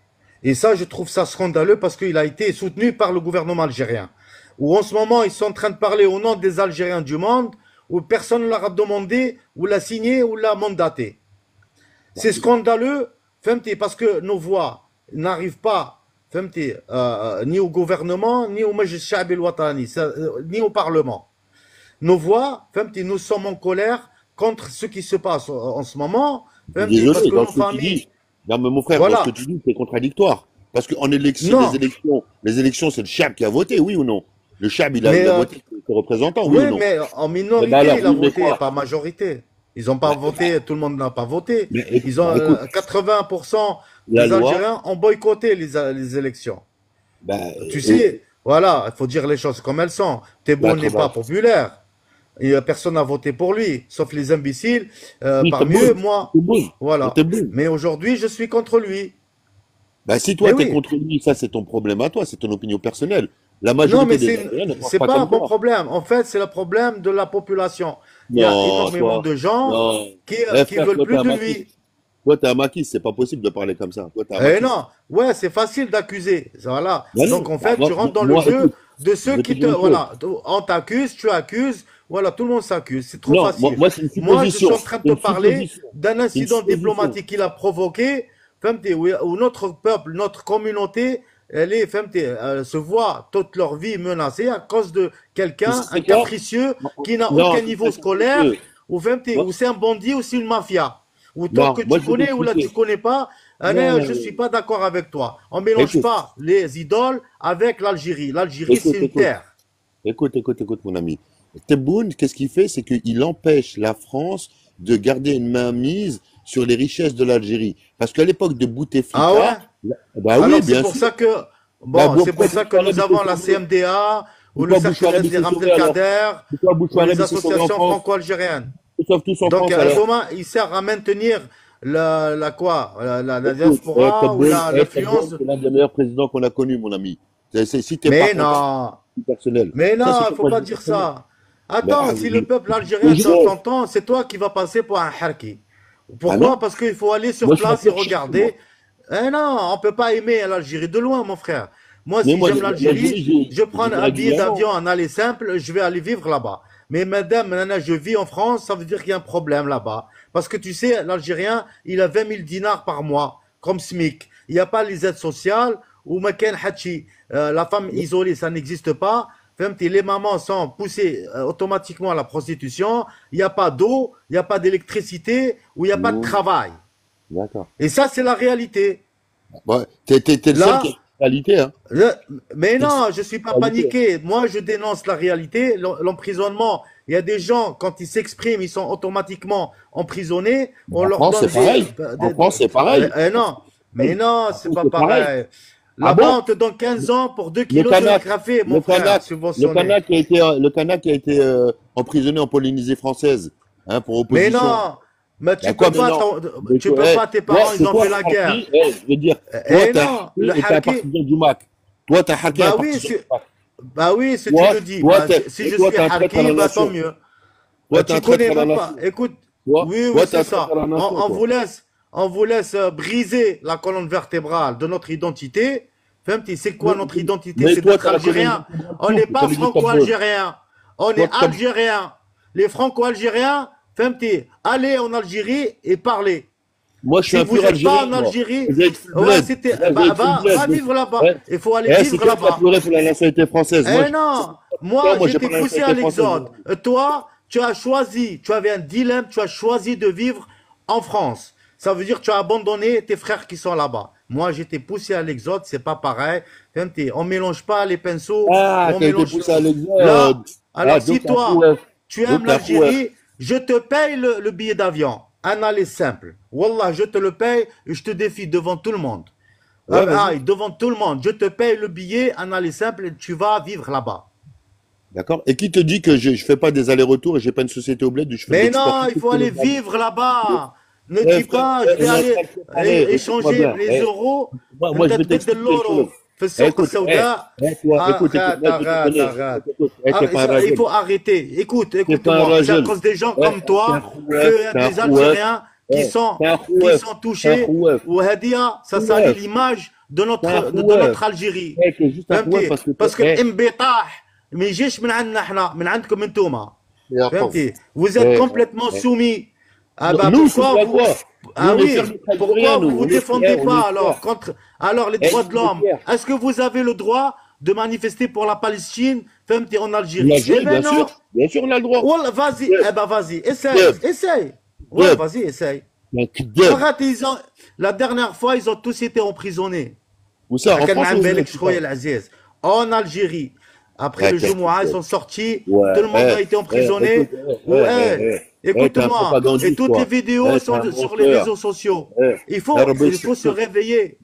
Et ça, je trouve ça scandaleux parce qu'il a été soutenu par le gouvernement algérien. Où en ce moment, ils sont en train de parler au nom des Algériens du monde, où personne ne leur a demandé, ou l'a signé, ou l'a mandaté. bah, C'est scandaleux, parce que nos voix n'arrivent pas ni au gouvernement, ni au Majlis Sha'bi al-Watani, ni au Parlement. Nos voix, nous sommes en colère contre ce qui se passe en ce moment, je suis parce désolé, que dans nos ce que tu dis, familles, non, mais mon frère, dans ce que voilà. tu dis, c'est contradictoire. Parce qu'en élection, Non, les élections, c'est le Chab qui a voté, oui ou non? Le Chab, mais il a voté ses représentants, oui ou oui, non? mais en Eh ben minorité, alors, il a oui, mais voté, quoi? pas majorité. Ils n'ont pas Bah, voté, tout le monde n'a pas voté. mais Ils ont écoute, 80% la des loi, Algériens ont boycotté les élections. bah, Tu sais, voilà, il faut dire les choses comme elles sont. bah, Tebboune n'est pas comment? populaire. Et personne n'a voté pour lui, sauf les imbéciles. Oui, t'es Parmi eux, bon, moi. t'es bon, Voilà. t'es bon. Mais aujourd'hui, je suis contre lui. Bah, si toi, Eh t'es oui. contre lui, ça, c'est ton problème à toi, c'est ton opinion personnelle. La Non, mais majorité des Algériens ne pensent c'est pas pas comme mon toi. problème. En fait, c'est le problème de la population. Il y a Non, énormément de gens non. qui Frère, veulent toi, t'es plus un de maquis. lui. Toi, t'es un maquis, c'est pas possible de parler comme ça. Toi, t'es un Eh maquis. non, ouais, c'est facile d'accuser. Voilà. Bah Donc non, en bah, fait, tu rentres dans le moi, jeu écoute, de je ceux vais te qui te. dire une chose. Voilà. On t'accuse, tu accuses. Voilà, tout le monde s'accuse. C'est trop Non, facile. moi, c'est une Moi, je suis supposition. en train de C'est te une parler supposition. d'un C'est une incident supposition. diplomatique qu'il a provoqué, où notre peuple, notre communauté, se voit toute leur vie menacée à cause de Tu quelqu'un, un sais quoi? capricieux qui n'a Non, aucun c'est niveau très scolaire, compliqué. ou c'est un bandit ou c'est une mafia. Ou toi Non, que moi, tu je vais connais ou là tu t'expliquer. connais pas, Non, je suis pas d'accord avec toi. On mélange écoute, pas les idoles avec l'Algérie. L'Algérie, c'est écoute, une écoute. terre. Écoute, mon ami. Tebboune, qu'est-ce qu'il fait? C'est qu'il empêche la France de garder une main mise sur les richesses de l'Algérie. Parce qu'à l'époque de Ah ouais? Bouteflika, bah oui, Alors c'est bien pour sûr. ça que, Bah, bon, c'est pour ça que nous Bouchouareb, il s'est avons la sauvé. CMDA, ou le Pourquoi Cercle Bouchouareb, il Ezli s'est sauvé alors? Abdelkader, Pourquoi ou les Bouchouareb, il s'est sauvé en associations France? franco-algériennes. Ils sont tous en Donc, France alors. comment il sert à maintenir la quoi? La Écoute, diaspora ou Tebboune, l'influence? c'est l'un des meilleurs présidents qu'on a connus, mon ami. Si t'es pas Mais content, non, c'est personnel. mais Ça, non, c'est il ton faut point de pas vue dire personnel. ça. Attends, si le peuple algérien le jeu. t'entend, c'est toi qui vas passer pour un harki. Ah Pourquoi? non? Parce qu'il faut aller sur Moi, je suis un place et pur chiite, moi. regarder. Eh non, on ne peut pas aimer l'Algérie de loin, mon frère. Moi, Mais si moi, j'aime l'Algérie, l'Algérie, je prends j'y vais un billet régulièrement. d'avion en aller simple, je vais aller vivre là-bas. Mais madame, nana, je vis en France, ça veut dire qu'il y a un problème là-bas. Parce que tu sais, l'Algérien, il a 20 000 dinars par mois, comme SMIC. Il n'y a pas les aides sociales, ou Maken Hachi. La femme isolée, ça n'existe pas. Les mamans sont poussées automatiquement à la prostitution. Il n'y a pas d'eau, il n'y a pas d'électricité, ou il n'y a pas de Mmh, travail. d'accord. Et ça, c'est la réalité. Ouais, t'es le seul qui a Là, une réalité, hein. le- mais T'es le seul non, qui je ne suis pas a une réalité. paniqué. Moi, je dénonce la réalité, l'emprisonnement. Il y a des gens, quand ils s'expriment, ils sont automatiquement emprisonnés. On En leur France, donne c'est pareil. En France, c'est pareil. non, mais Pareil. non, En c'est France, pas c'est pareil. pareil. Ah Là-bas, bon? on te donne 15 ans pour 2 Le kilos de Kanak, café, le mon frère, Kanak, subventionné. le Kanak qui a été emprisonné en Polynésie française, hein, pour Mais opposition. non, mais Ben quoi, mais non? Donc, tu peux pas, tes toi, parents, ils c'est ont toi fait le la guerre. harki, je veux dire, toi, Eh t'es un non, harki le et t'es un harki, partisan du MAC. Toi, t'es un harki et un bah oui, partisan du MAC. bah oui, si tu Toi, le dis. toi, Bah, si et je toi, suis t'es un traître à harki, la bah tant nation. mieux. Toi, t'es Tu un traître connais à la même pas. nation. Écoute, Toi, oui, oui, toi, t'es c'est un traître ça. à la nation, toi. On vous laisse briser la colonne vertébrale de notre identité. Fahmti, c'est quoi notre identité? Mais C'est toi, d'être t'as la colonne algérien. vertébrale On n'est souple, ça pas veut dire que t'as besoin. franco-algérien. On est Toi, algérien. Les franco-algériens, fahmti, allez en Algérie et parlez. moi, je suis Si un vous pur n'êtes pas Algérien, en moi. Algérie, Vous êtes full ouais, bled. c'était, Là, vous êtes full va bled. vivre là-bas. Ouais. Il faut aller Eh, vivre c'est toi qui as là-bas. pleuré pour la nationalité française. Moi, Eh non, non, moi moi, j'ai j'étais pas la poussé à nationalité française. l'exode. Toi, tu as choisi, tu avais un dilemme, tu as choisi de vivre en France. Ça veut dire que tu as abandonné tes frères qui sont là-bas. Moi, j'étais poussé à l'exode, c'est pas pareil. On mélange pas les pinceaux, Ah, on t'as été mélange. poussé à l'exode. Là, Ah, alors si donc t'es un toi, fouef. tu Donc aimes t'es un fouef. l'Algérie, je te paye le billet d'avion. Un aller simple. Wallah, je te le paye et je te défie devant tout le monde. Ouais, vas-y. Devant tout le monde. Je te paye le billet, un aller simple et tu vas vivre là-bas. D'accord. Et qui te dit que je fais pas des allers-retours et j'ai pas une société au bled où je fais de Mais l'export non, il faut aller vivre là-bas. Ne Eh, dis frère, pas, je vais on est en aller train de préparer. Écoute-moi échanger bien. les euros. Moi, je vais انت تبدل t'expliquer une chose. l'euro في السوق Écoute, السوداء. toi, écoute, Arrête, moi, je te arrête, connais. arrête. Écoute, t'es pas un Il ragel. faut arrêter. T'es pas un Écoute-moi. C'est à ragel. cause des gens Eh, comme t'es un toi rouef, qu'il y a t'es un des rouef. Algériens T'es un qui rouef. sont T'es un touchés. rouef. Ou Hadia, ça salit Rouef. l'image T'es un de rouef. notre Algérie. T'es juste un rouef فهمتي؟ parce que باسكو t'es, الانبطاح ما يجيش من عندنا احنا، من عندكم انتوما. et attends. فهمتي؟ Vous êtes complètement Eh. soumis. Ah bah Nous, pourquoi soumis à vous quoi? Nous, Ah on est oui, fiers d'être pourquoi Algériens, nous. vous vous On est défendez fiers, on pas est alors fiers. alors les Eh, droits de on est l'homme? fiers. Est-ce que vous avez le droit de manifester pour la Palestine, فهمتي, en Algérie? Eh L'Algérie, ben bien non. sûr. Bien sûr, on a le droit. Wallah, vas-y, Deb, eh ben vas-y, essaye, Deb, essaye. Ouais, Deb. vas-y, essaye. Un kidab. Arrête, la dernière fois, ils ont tous été emprisonnés. Où ça? En كان France مع ou aux بالك États-Unis? شويه العزيز en Algérie. Après le Jumu'ah, ils sont sortis, Ouais, tout le monde a été emprisonné. écoute, t'es un Écoute-moi, et propagandiste, toutes les toi. vidéos T'es sont un sur les menteur. réseaux sociaux. Eh, Il faut se réveiller.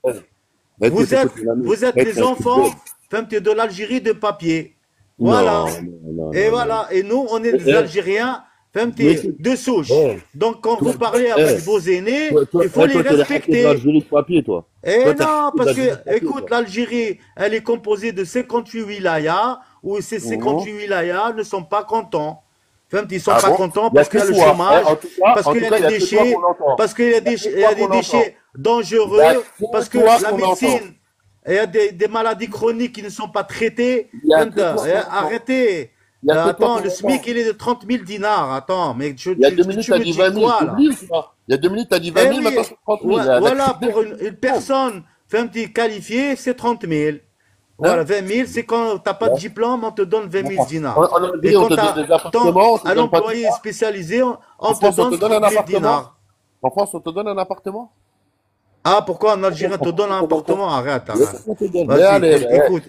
Écoute, écoute, mon ami. Vous êtes Eh, les t'es un enfants kidab. de l'Algérie de papier. Voilà. Non, Et non. voilà. Et nous, on est des Eh, Algériens mais écoute, de souche. eh, Donc, quand vous parlez avec vos aînés, il faut les toi, t'es le hacker de respecter. l'Algérie de papier, toi. Eh Toi, t'es non, hacker de parce que, l'Algérie de papier, écoute, toi. l'Algérie, elle est composée de 58 wilayas, où ces 58 wilayas ne sont pas contents. Enfin, ils ne sont Ah pas bon? contents Il y a parce qu'il y a que le toi. chômage, En tout cas, parce qu'il y a il y des a que toi déchets, qu'on entend. parce qu'il y a Il y a que il y toi a des qu'on entend. déchets Il y dangereux, a que parce que toi la qu'on entend. médecine, il y a des maladies chroniques qui ne sont pas traitées. Il y a que toi qu'on entend. Arrêtez. Il y a que toi Attends, qu'on le SMIC, entend. il est de 30 000 dinars. Attends, mais Il y a 2 minutes, tu t'as me dit dis 20 000. quoi, là? T'oublies ou pas? Il y a 2 minutes, t'as dit 20 Eh 000, oui, maintenant c'est 30 000. La voilà, critique pour une personne qualifiée, c'est 30 000. Voilà, Hein? 20 000, c'est quand tu n'as pas de Ouais. diplôme, on te donne 20 000 En dinars. Algérie, Et on quand te tu donne des as appartements, on te un donne pas tout employé ça. spécialisé, on En te France, on donne te donne 30 un 000 appartement. dinars. En France, on te donne un appartement. Ah, pourquoi un En Algérien te France, donne un on te donne quoi? appartement? Arrête, Mais arrête. on te donne. Mais Vas-y, allez, écoute.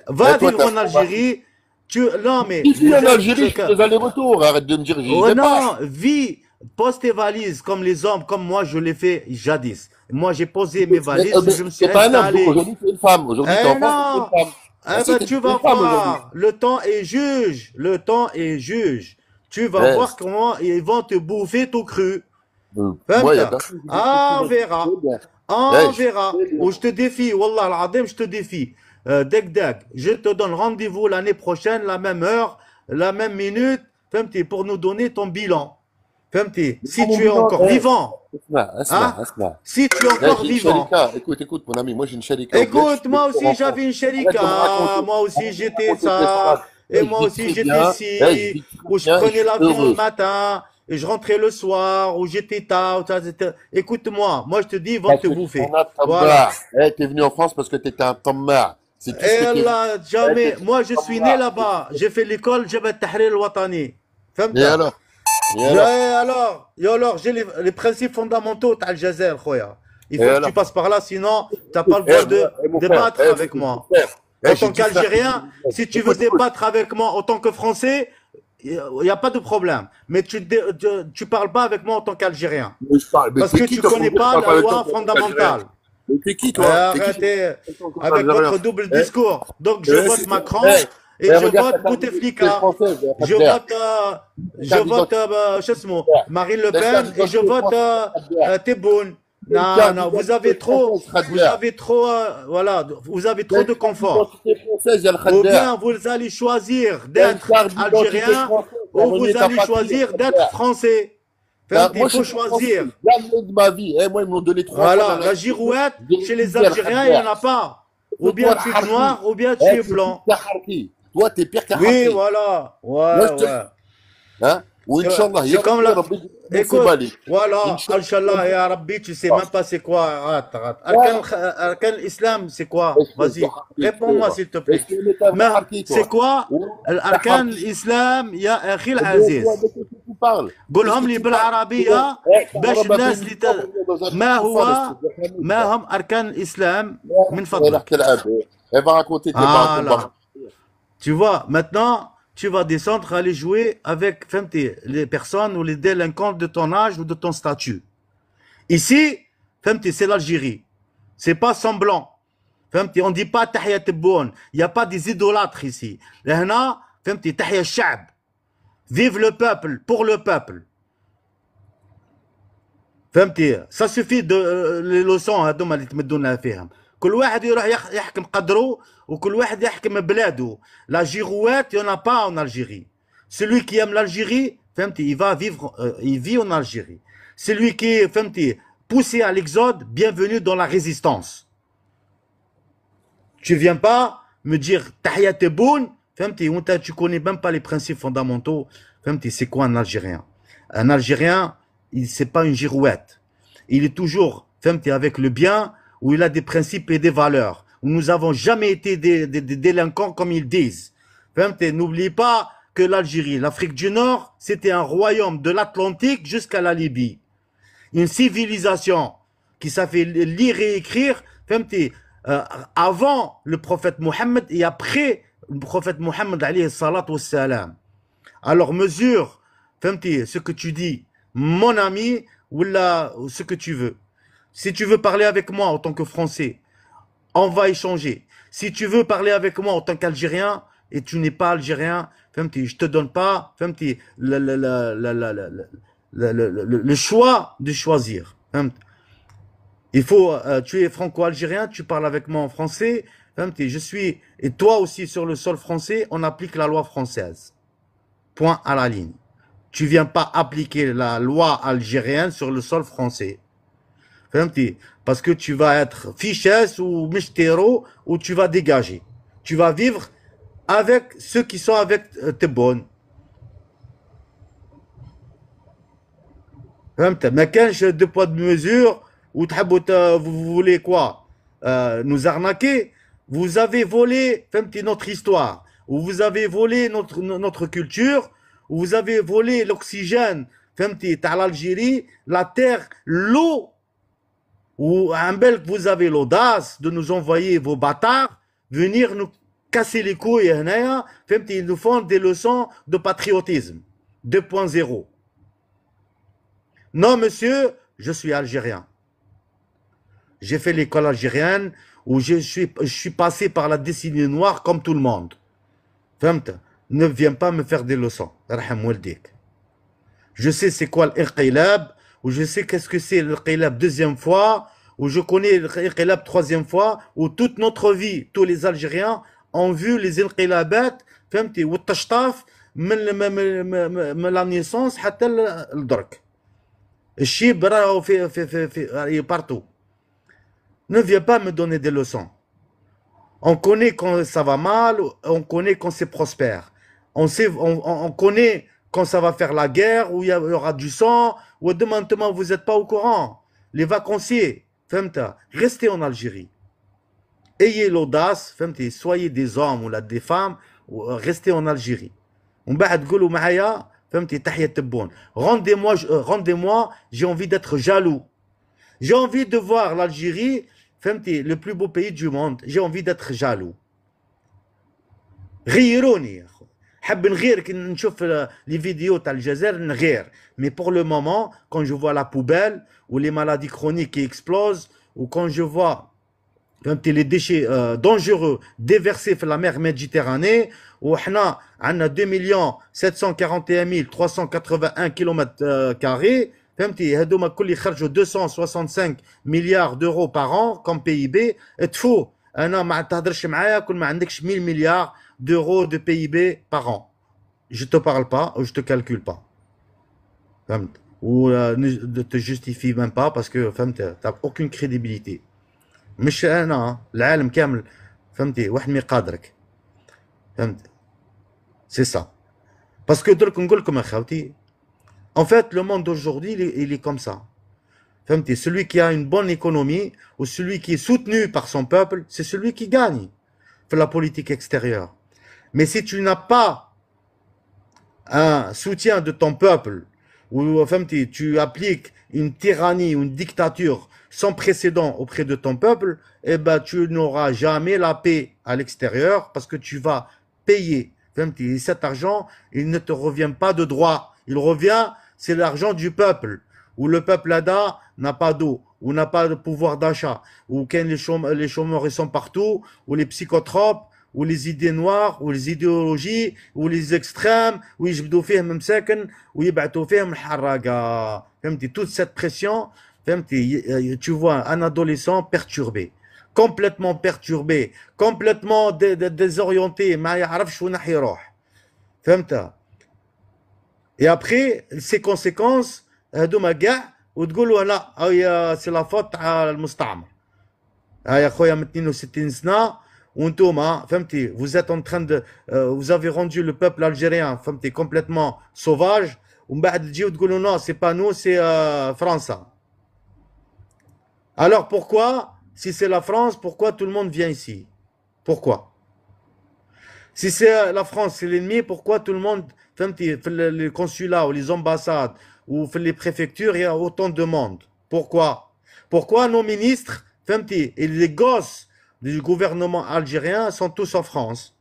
Va toi, vivre t'as en Algérie. Non, mais ici vous en êtes Algérie, je fais des allers-retours. Arrête de me dire, j'y Oh vais pas. non, vis, pose tes valises comme les hommes, comme moi je l'ai fait jadis. Moi j'ai posé mes valises, je me suis C'est pas un homme, installé. aujourd'hui c'est une femme. Aujourd'hui t'es Eh en France, c'est une non, femme. eh ben, tu vas voir, le temps est juge, le temps est juge. Tu vas voir comment ils vont te bouffer tout cru. Moi, il y a personne qui Ah, on verra. On verra. Ou je te défie, Wallah al-Adim, je te défie. Dek, je te donne rendez-vous l'année prochaine, la même heure, la même minute. فهمتي, pour nous donner ton bilan. فهمتي, si tu es encore vivant, hein, اسمع. si tu es Là, encore j'ai une vivant. sharika. Écoute, mon ami, moi j'ai une sharika au bled, je Écoute, suis moi toujours aussi en France. j'avais une Arrête de me sharika, raconter. moi aussi Arrête de me j'étais raconter tes ça, phrases. et Là, je moi vis aussi très j'étais bien. Là, je ci, vis très où je bien et je prenais suis l'avion le heureux. matin, et je rentrais le soir, où j'étais tard, écoute-moi, moi je te dis, ils vont Parce te que tu bouffer. en as Voilà. tammar. Eh, t'es venu en France parce que t'étais un tammar. C'est tout ce que Et t'es venu. là, Eh, jamais, t'étais moi un je suis né tammar. là-bas, j'ai fait l'école, Jabhat Tahrir al-Watani. Et فهمت؟ alors? Et alors? Et alors, j'ai les principes fondamentaux d'Al-Jazer, khoya. Il Et faut que tu alors? passes par là, sinon, tu n'as pas Écoute, le droit de mon frère, débattre avec mon moi. frère. En J'ai tant 10 frères qui qu'Algérien, sont musulmans. si tu veux Écoute. débattre avec moi en tant que Français, il n'y a pas de problème. Mais tu parles pas avec moi en tant qu'Algérien. Mais je parle. Mais Parce t'es que qui, tu toi, pour me connais dire que je pas parle pas la avec toi loi en tant qu'Algérien? fondamentale. Mais t'es qui, toi? T'es qui, Arrêtez en tant avec qu'Algérien? votre double Eh, discours. Donc, je vote c'est Macron et je regarde ta vote carte d'identité Bouteflika. française, Je Khadler. vote, je Carte vote d'identité française. Marine Le Ta carte Pen et je d'identité vote française, Khadler. Tebboune. Une Non, carte non, d'identité française, vous Khadler. avez trop, voilà, vous avez T'as trop une de carte confort. d'identité française, Yal Ou Khadler. bien vous allez choisir T'as une d'être carte d'identité algérien française, t'as ou renié vous ta allez patrie, choisir Khadler. d'être français. Moi, Il je faut suis pas français. choisir. Jamais de ma vie. Eh, moi, ils m'ont donné 3 fois Voilà, la la nationalité. girouette, J'ai chez les refusé, Yal Algériens, il n'y Khadler. en a pas. Ou C'est bien toi, tu le es harki. noir, ou bien tu Eh, es c'est blanc. pire qu'un harki. Toi, t'es pire qu'un Oui, harki. voilà. Moi, Ouais, je te ouais. hein? وإن C'est يا comme ربي la... ربي يجيب في Écoute, بالي. voilà, إن شاء الله Inch'Allah, ya Rabbi, tu sais même pas c'est quoi. لا Arkan l'Islam, c'est quoi? اسكت يا Vas-y, حركي réponds-moi صغيرة. s'il te plaît. اسكت انت Mais حركي c'est toi. quoi وانت Arkan حركي. l'Islam, ya akhi Mais toi, العزيز. de quoi tu parles? Qu'est-ce قولهم que لي tu parles? بالعربية Eh, باش Arab a pris الناس اللي 1000 ans pour venir dans un ما truc fan, هو espèce de famille, ما quoi. هم أركان الإسلام من Elle a فضلك. تلعب. Elle va raconter tes bas, ton Voilà. bas. Tu vois, maintenant, tu vas descendre, aller jouer avec فهمتي, les personnes ou les délinquants de ton âge ou de ton statut. Ici, فهمتي, c'est l'Algérie. C'est pas semblant. فهمتي, on dit pas تحيا تبون. Il n'y a pas des idolâtres ici. هنا فهمتي, تحيا الشعب. Vive le peuple, pour le peuple. فهمتي, ça suffit de les leçons هذوما اللي تمدونا فيهم. كل واحد يروح يحكم قدره وكل واحد يحكم بلاده. La girouette, il n'y en a pas en Algérie. Celui qui aime l'Algérie, فهمتي, il va vivre, il vit en Algérie. Celui qui est فهمتي, poussé à l'exode, bienvenue dans la résistance. Tu viens pas me dire Tahia Tebboune, فهمتي, tu connais même pas les principes fondamentaux. فهمتي, c'est quoi un Algérien? Un Algérien, c'est pas une girouette. Il est toujours فهمتي, avec le bien, où il a des principes et des valeurs. Où nous n'avons jamais été des délinquants comme ils disent. N'oublie pas que l'Algérie, l'Afrique du Nord, c'était un royaume de l'Atlantique jusqu'à la Libye. Une civilisation qui savait lire et écrire avant le prophète Mohammed et après le prophète Mohammed alayhi salatu wassalam. Alors mesure ce que tu dis, mon ami, ou ce que tu veux. Si tu veux parler avec moi en tant que Français, on va échanger. Si tu veux parler avec moi en tant qu'Algérien, et tu n'es pas Algérien, je ne te donne pas le choix de choisir. Il faut, tu es franco-algérien, tu parles avec moi en français, je suis, et toi aussi sur le sol français, on applique la loi française. Point à la ligne. Tu viens pas appliquer la loi algérienne sur le sol français. Parce que tu vas être fichesse ou mistero ou tu vas dégager. Tu vas vivre avec ceux qui sont avec tes bonnes. Mais quand j'ai deux poids de mesure ou vous voulez quoi nous arnaquer, vous avez volé notre histoire, ou vous avez volé notre culture, ou vous avez volé l'oxygène à l'Algérie, la terre, l'eau. Ou vous avez l'audace de nous envoyer vos bâtards venir nous casser les couilles. Ils nous font des leçons de patriotisme 2.0. Non, monsieur, je suis algérien. J'ai fait l'école algérienne où je suis passé par la décennie noire comme tout le monde. Ne viens pas me faire des leçons. Je sais c'est quoi l'inqilab, ou je sais qu'est-ce que c'est l'inqilab deuxième fois, ou je connais l'inqilab troisième fois, où toute notre vie, tous les Algériens ont vu les inqilabat, ou tashtaf, من لا نيسونس حتى لدرك. الشيب راهو في بارتو. Ne viens pas me donner des leçons. On connaît quand ça va mal, on connaît quand c'est prospère. On connaît quand ça va faire la guerre, où il y aura du sang, ou demain, vous n'êtes pas au courant. Les vacanciers, restez en Algérie. Ayez l'audace, soyez des hommes ou des femmes, restez en Algérie. Rendez-moi, j'ai envie d'être jaloux. J'ai envie de voir l'Algérie, le plus beau pays du monde. J'ai envie d'être jaloux. غيروني. حب نغير كي نشوف les vidéos تاع الجزائر نغير. Mais pour le moment, quand je vois la poubelle ou les maladies chroniques qui explosent, ou quand je vois les déchets dangereux déversés dans la mer Méditerranée, où on a 2 741 381 km², هذوما كل يخرجوا 265 milliards d'euros par an comme PIB. تفو انا ما تهضرش معايا كل ما عندكش 1000 milliards d'euros de PIB par an. Je te parle pas ou je te calcule pas. فهمت؟ ou ne te justifie même pas parce que فهمت t'as aucune crédibilité. مش انا العالم كامل فهمتي واحد ما يقادرك. فهمت؟ c'est ça. parce que درك نقول لكم اخوتي. En fait, le monde d'aujourd'hui, il est comme ça. Celui qui a une bonne économie ou celui qui est soutenu par son peuple, c'est celui qui gagne pour la politique extérieure. Mais si tu n'as pas un soutien de ton peuple ou tu appliques une tyrannie ou une dictature sans précédent auprès de ton peuple, eh ben, tu n'auras jamais la paix à l'extérieur parce que tu vas payer. Cet argent, il ne te revient pas de droit. Il revient, c'est l'argent du peuple, où le peuple là-bas n'a pas d'eau, ou n'a pas de pouvoir d'achat, où les chômeurs ils sont partout, ou les psychotropes, ou les idées noires, ou les idéologies, ou les extrêmes, où ils يجبدوا فيهم مساكن, ou يبعثوا فيهم الحراقة. Toute cette pression, tu vois un adolescent perturbé, complètement perturbé, complètement désorienté, ما يعرفش وين راح يروح. فهمت؟ Et après, ces conséquences, هذوما كاع وتقولوا لا سي لا فوت تاع المستعمر. يا خويا من 62 سنه وانتوما فهمتي vous êtes en train de vous avez rendu le peuple algérien فهمتي complètement sauvage ومن بعد تجيو تقولوا non c'est pas nous c'est فرنسا. Alors pourquoi si c'est la France pourquoi tout le monde vient ici? Pourquoi? Si c'est la France c'est l'ennemi pourquoi tout le monde les consulats ou les ambassades ou les préfectures, il y a autant de monde. Pourquoi? Pourquoi nos ministres et les gosses du gouvernement algérien sont tous en France?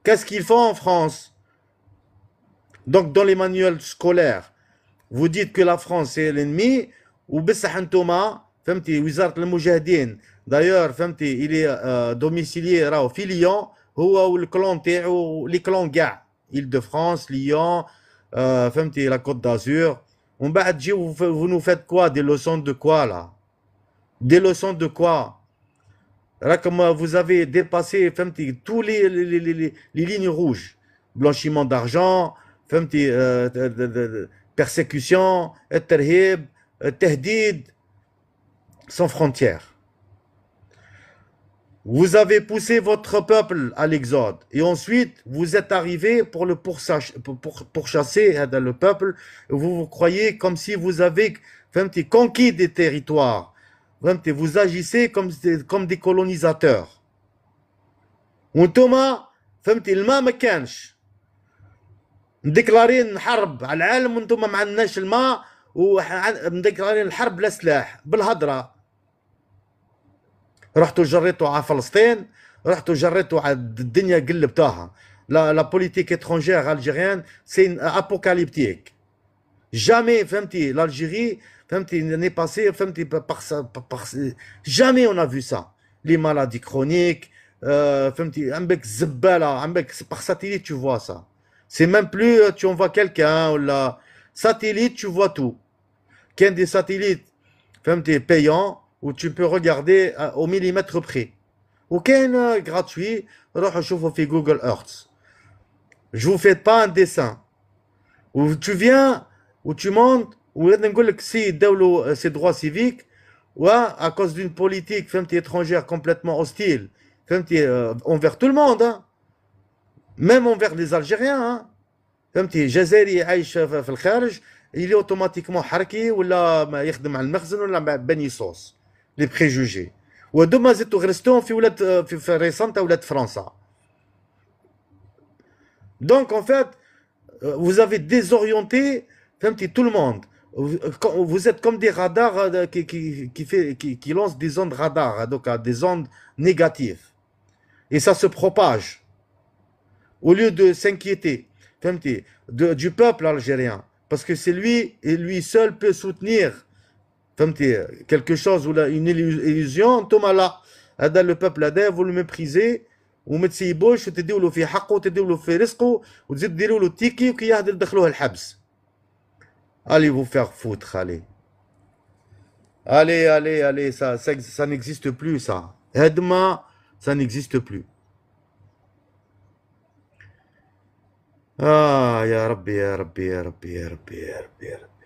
Qu'est-ce qu'ils font en France? Donc, dans les manuels scolaires, vous dites que la France est l'ennemi, ou بصح انتوما فهمتي وزارة المجاهدين d'ailleurs فهمتي il est domicilié راهو في ليون هو والكلون تاعو لي كلون كاع Île-de-France, Lyon, la Côte d'Azur. On va dire, vous nous faites quoi? Des leçons de quoi là? Des leçons de quoi? Là, comme vous avez dépassé tous les lignes rouges. Blanchiment d'argent, persécution, terhib, tehdid, sans frontières. Vous avez poussé votre peuple à l'exode. Et ensuite, vous êtes arrivé pour le pourchasser le peuple. Vous croyez comme si vous avez conquis des territoires. Vous agissez comme des colonisateurs. وانتوما الماء ما كانش. مديكلارين حرب على العالم وانتوما ما عندناش الماء ومديكلارين الحرب بلا سلاح بالهضره. رحتوا جريتوا على فلسطين رحتوا جريتوا على الدنيا قلبتوها. La politique étrangère algérienne c'est apocalyptique. Jamais l'Algérie n'est passée par ça jamais on a vu ça. Les maladies chroniques عندك زبالة عندك par satellite tu vois ça. C'est même plus tu envoies quelqu'un ou la satellite tu vois tout. Qu'il y a des satellites payants où tu peux regarder au millimètre près. Ou qu'un gratuit, روحوا شوفوا في Google Earth. Je vous fais pas un dessin. Où tu viens, où tu montes, où si ses droits civiques, ou à cause d'une politique étrangère complètement hostile, envers tout le monde, hein, même envers les Algériens. Hein. جزائري عايش في الخارج il est automatiquement حركي ولا ما يخدم على المخزن ولا بني صوص لي بريجوجي وهذوما زدتو غرستوهم في ولاد في ريسانتا ولاد فرنسا. Donc en fait vous avez désorienté tout le monde. Vous êtes comme des radars qui lancent des ondes radars, donc des ondes négatives. Et ça se propage. Au lieu de s'inquiéter du peuple algérien, parce que c'est lui, et lui seul peut soutenir quelque chose ou une illusion, Thomas là, le peuple là, vous le méprisez, وما تسيبوش وتديوا له في حقه وتديوا له في رزقه وتزيد ديروا له تيكي وكي تدخلوه الحبس. Allez vous faire foutre, allez. Allez, allez, allez, ça n'existe plus, ça. Aide-moi, ça n'existe plus. Ah, ya Rabbi, ya Rabbi, ya Rabbi, ya Rabbi, ya Rabbi, ya Rabbi.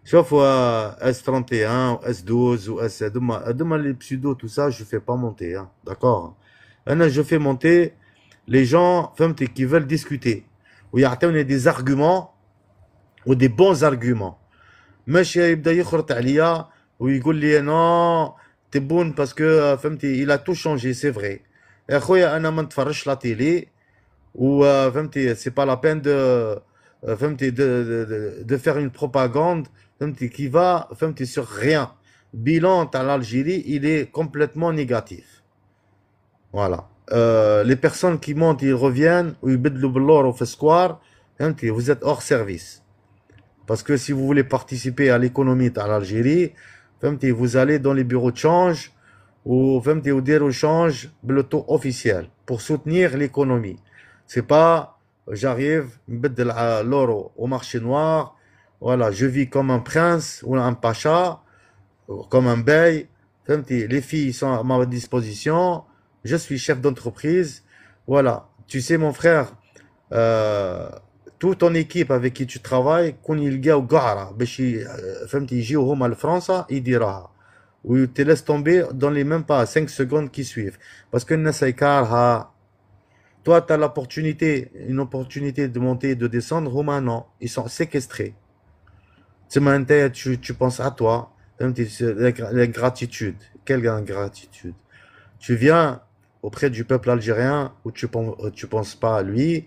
شوفوا S31 ou S12 ou S demain les pseudos tout ça je fais pas monter hein, d'accord. Je fais monter les gens qui veulent discuter ou يعطوني des arguments ou des bons arguments ماشي يبدا يخرط عليا ويقول لي non تبون parce que فهمتي il a tout changé c'est vrai يا خويا انا ما نتفرجش لا تيلي و فهمتي c'est pas la peine de faire une propagande qui va sur rien. Bilan à l'Algérie, il est complètement négatif. Voilà. Les personnes qui montent, ils reviennent, ou ils bedlou bellor au square, vous êtes hors service. Parce que si vous voulez participer à l'économie à l'Algérie, vous allez dans les bureaux de change, ou au dire au change, le taux officiel, pour soutenir l'économie. C'est pas, j'arrive, l'euro au marché noir, voilà, je vis comme un prince ou un pacha, comme un bey. Les filles sont à ma disposition. Je suis chef d'entreprise. Voilà. Tu sais, mon frère, toute ton équipe avec qui tu travailles, quand il y a Gahara, France, il dira. Ou il te laisse tomber dans les mêmes pas 5 secondes qui suivent. Parce que toi, tu as l'opportunité, une opportunité de monter et de descendre. Romain, non. Ils sont séquestrés. Tu penses à toi, la gratitude. Quelle gratitude. Tu viens auprès du peuple algérien où tu penses pas à lui,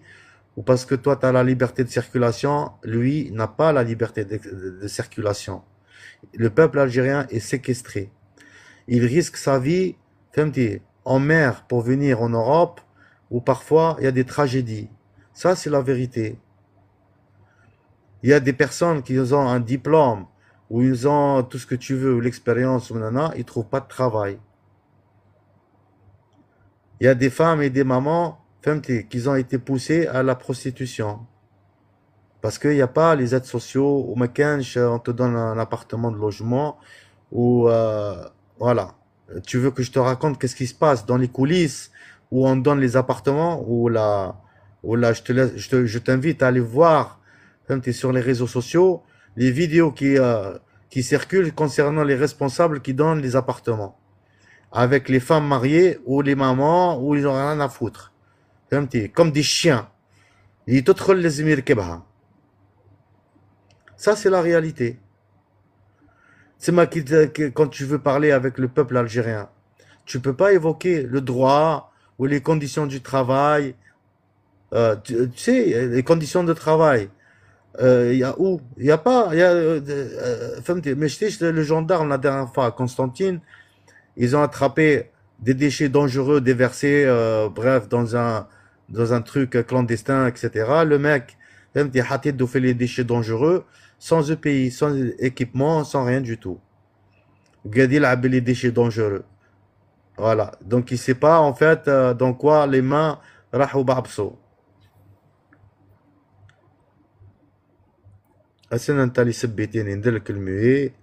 ou parce que toi tu as la liberté de circulation, lui n'a pas la liberté de circulation. Le peuple algérien est séquestré. Il risque sa vie en mer pour venir en Europe, où parfois il y a des tragédies. Ça, c'est la vérité. Il y a des personnes qui ont un diplôme, ou ils ont tout ce que tu veux, ou l'expérience, ou ils ne trouvent pas de travail. Il y a des femmes et des mamans qui ont été poussées à la prostitution. Parce qu'il n'y a pas les aides sociaux, ou on te donne un appartement de logement, ou voilà. Tu veux que je te raconte qu'est-ce qui se passe dans les coulisses, où on donne les appartements, ou là, je t'invite à aller voir sur les réseaux sociaux, les vidéos qui circulent concernant les responsables qui donnent les appartements. Avec les femmes mariées ou les mamans où ils n'ont rien à foutre. Comme des chiens. Ça, c'est la réalité. C'est quand tu veux parler avec le peuple algérien, tu peux pas évoquer le droit ou les conditions du travail. Tu sais, les conditions de travail. Il y a où? Il y a pas. Mais le gendarme la dernière fois à Constantine, ils ont attrapé des déchets dangereux déversés, bref, dans un truc clandestin, etc. Le mec, il a fait les déchets dangereux sans EPI, sans équipement, sans rien du tout. Il a les déchets dangereux. Voilà. Donc il sait pas en fait dans quoi les mains rahou babso. أنت اللي سبيتيني ندير لك الموي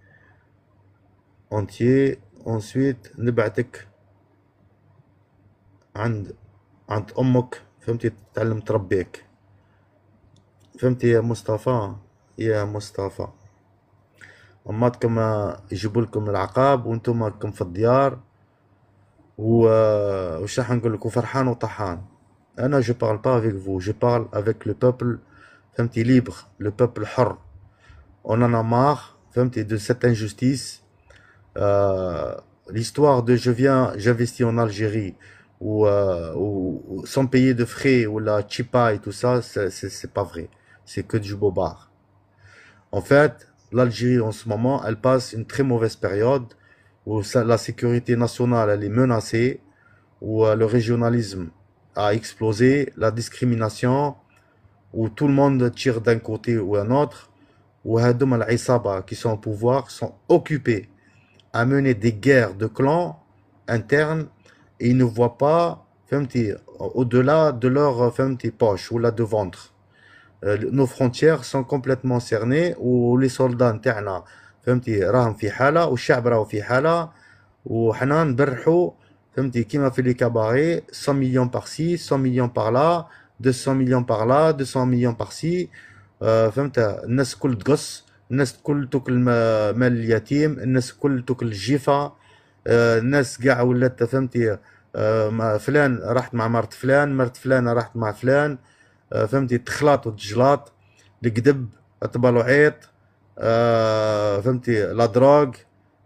entier ensuite نبعتك عند أمك فهمتي، تتعلم تربيك. فهمتي يا مصطفى؟ يا مصطفى، اماتكم يجيبوا لكم العقاب وانتم راكم في الديار وش راح نقول لكم، فرحان وطحان. انا جو بارل با افيك فو، جو بارل افيك لو بوبل. فهمتي، ليبر، لو بوبل حر. اون انا مار، فهمتي، دو سيت انجستيس. L'histoire de je viens, j'investis en Algérie ou sans payer de frais ou la chipa et tout ça, c'est pas vrai. C'est que du bobard. En fait, l'Algérie en ce moment, elle passe une très mauvaise période où la sécurité nationale elle est menacée, où le régionalisme a explosé, la discrimination, où tout le monde tire d'un côté ou un autre, où Hadoum al-Isaba qui sont au pouvoir sont occupés à mener des guerres de clans internes et ils ne voient pas au-delà de leur poche ou là de ventre. Nos frontières sont complètement cernées où les soldats نتاعنا فهمتي راهم في حالة والشعب راهو في حالة وحنا نبرحوا فهمتي كيما في لي كاباري 100 مليون par ci 100 millions par là 200 millions par là 200 millions par ci. فهمت، الناس كل تقص، الناس كل تاكل مال اليتيم، الناس كل تاكل الجيفة. الناس كاع ولات فهمتي فلان راحت مع مرت فلان، مرت فلان راحت مع فلان. فهمتي، تخلاط وتجلاط، الكذب، الطبلوعيط، فهمتي، لا دروغ،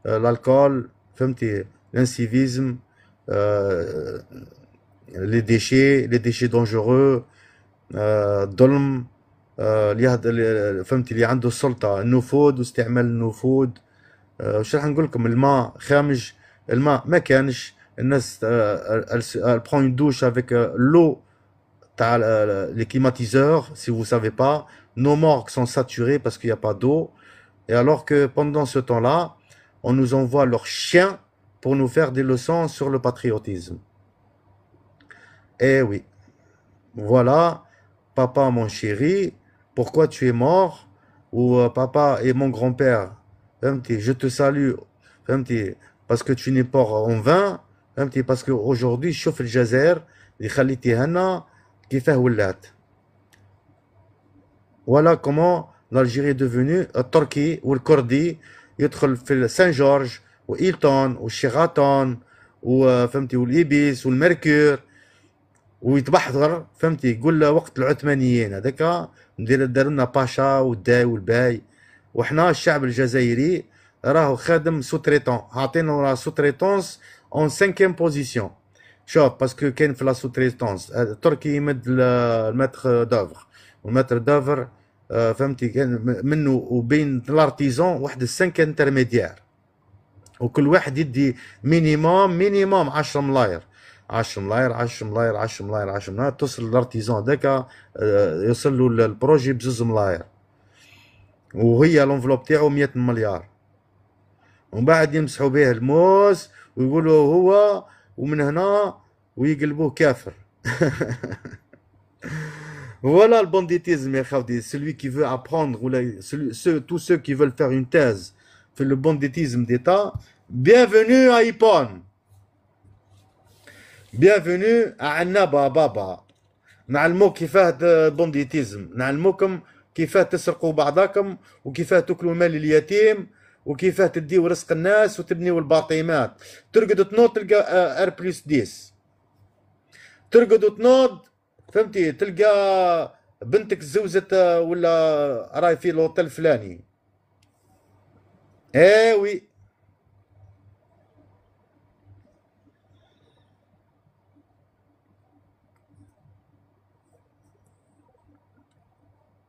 الالكول، فهمتي، الانسيفيزم، لي ديشي دونجورو، الظلم، فهمتي اللي عنده السلطة، النفوذ واستعمال النفوذ. واش راح نقول لكم، الماء خامج، الماء ما كانش. الناس elle prend une douche avec l'eau. Les climatiseurs, si vous ne savez pas, nos morgues sont saturées parce qu'il n'y a pas d'eau. Et alors que pendant ce temps-là, on nous envoie leurs chiens pour nous faire des leçons sur le patriotisme. Eh oui, voilà, papa mon chéri, pourquoi tu es mort? Ou papa et mon grand-père, je te salue, parce que tu n'es pas en vain, parce qu'aujourd'hui, je chauffe le jazer, les khalitihana, كيفاه ولات. Voilà comment l'Algérie est devenue التركي والكردي يدخل في سان جورج وإيلتون والشيراتون وفهمتي والإيبيس والميركور ويتبحضر، فهمتي، يقول وقت العثمانيين هذاك داروا لنا باشا والداي والباي. وحنا الشعب الجزائري راهو خادم سوتريتون، عاطينو سوتريتونس اون 5e بوزيسيون. شوف، باسكو كاين في لا سوتريتونس التركي يمد الماتر دوفر، والماتر دوفر فهمتي كان منه وبين الارتيزون واحد السنك انترميديار، وكل واحد يدي مينيموم 10 ملاير 10 ملاير 10 ملاير 10 ملاير 10 ملاير، توصل الارتيزون داك يوصل له البروجي بزوز ملاير، وهي لونفلوب تاعو 100 مليار. ومن بعد يمسحوا به الموس ويقولوا هو، ومن هنا ويقلبوه كافر. Voilà le banditisme, ya khawdi. Celui qui veut apprendre, ou tous ceux qui veulent faire une thèse sur le banditisme d'État, bienvenue à Ipon. Bienvenue à Annaba Baba. نعلموك كيفاه البونديتيزم، نعلموكم كيفاه تسرقوا بعضاكم وكيفاه تاكلوا مال اليتيم وكيفاه تديو رزق الناس وتبنيو الباطيمات. ترقد تنوض تلقى ار بلس 10، ترقد وتنوض فهمتي تلقى بنتك تزوجت ولا راي في لوطيل فلاني. ايه وي،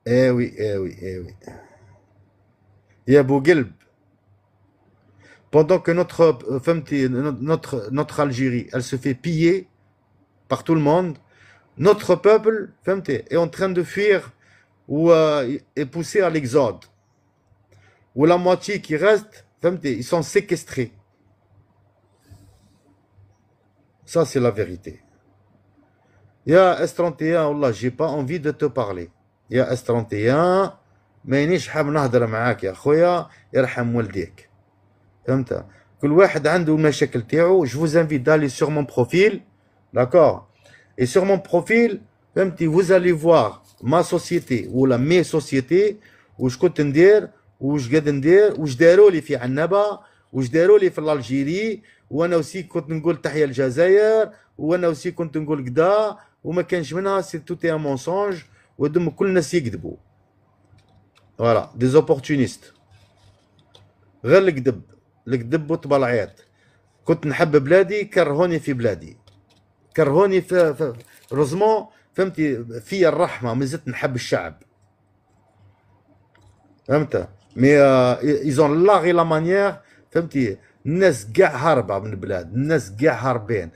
ايه وي، ايه وي، ايه وي يا ابو قلب. Pendant que notre Algérie, elle se fait piller par tout le monde, notre peuple est en train de fuir ou est poussé à l'exode. Ou la moitié qui reste, ils sont séquestrés. Ça, c'est la vérité. Ya S31, والله j'ai pas envie de te parler. يا S31 مانيش حاب نهضر معاك يا خويا، يرحم والديك. فهمت؟ كل واحد عنده المشاكل تاعو. Je vous invite d'aller sur mon profil, d'accord? Et sur mon profil, فهمتي vous allez voir ما سوسيتي ولا مي سوسيتي واش كنت ندير واش قاعد ندير واش داروا لي في عنبه واش داروا لي في الجيري وانا وسي كنت نقول تحيه الجزائر وانا وسي كنت نقول كدا وما كانش منها سي توتي ان مونسونج ودم كل الناس يكذبوا فوالا دي زوبورتونيست غير الكذب وطبلعيات كنت نحب بلادي كرهوني في بلادي كرهوني في روزمون فهمتي في الرحمه مازلت نحب الشعب فهمت مي ايزون لا غي لا مانيير فهمتي الناس كاع هاربه من البلاد الناس كاع هاربين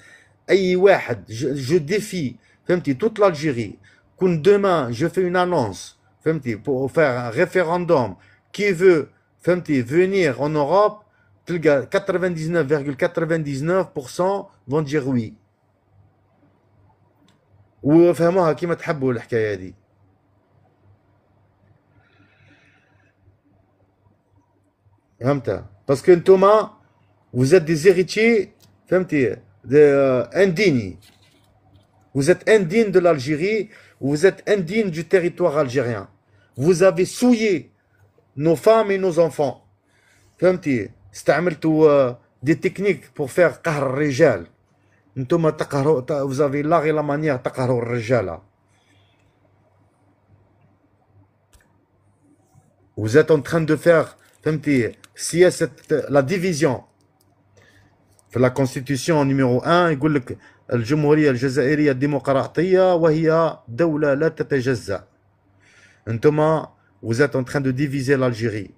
اي واحد جو ديفي فهمتي توت l'Algérie كون دومان جو في اون انونس فهمتي pour faire un référendum qui veut فهمتي venir en Europe تلقى 99,99% vont dire oui وفهموها كيما تحبوا الحكايه دي فهمت باسكو نتوما vous êtes des héritiers فهمتي indignes vous êtes indignes de l'Algérie vous êtes indignes du territoire algérien vous avez souillé nos femmes et nos enfants فهمتي استعملتوا des techniques pour faire قهر الرجال نتوما تقهروا vous avez l'art et la manière تقهروا الرجاله vous êtes en train de faire فهمتي سياسه la division في la constitution numéro 1 يقول لك الجمهوريه الجزائريه الديمقراطيه وهي دوله لا تتجزأ انتوما vous êtes en train de diviser l'Algérie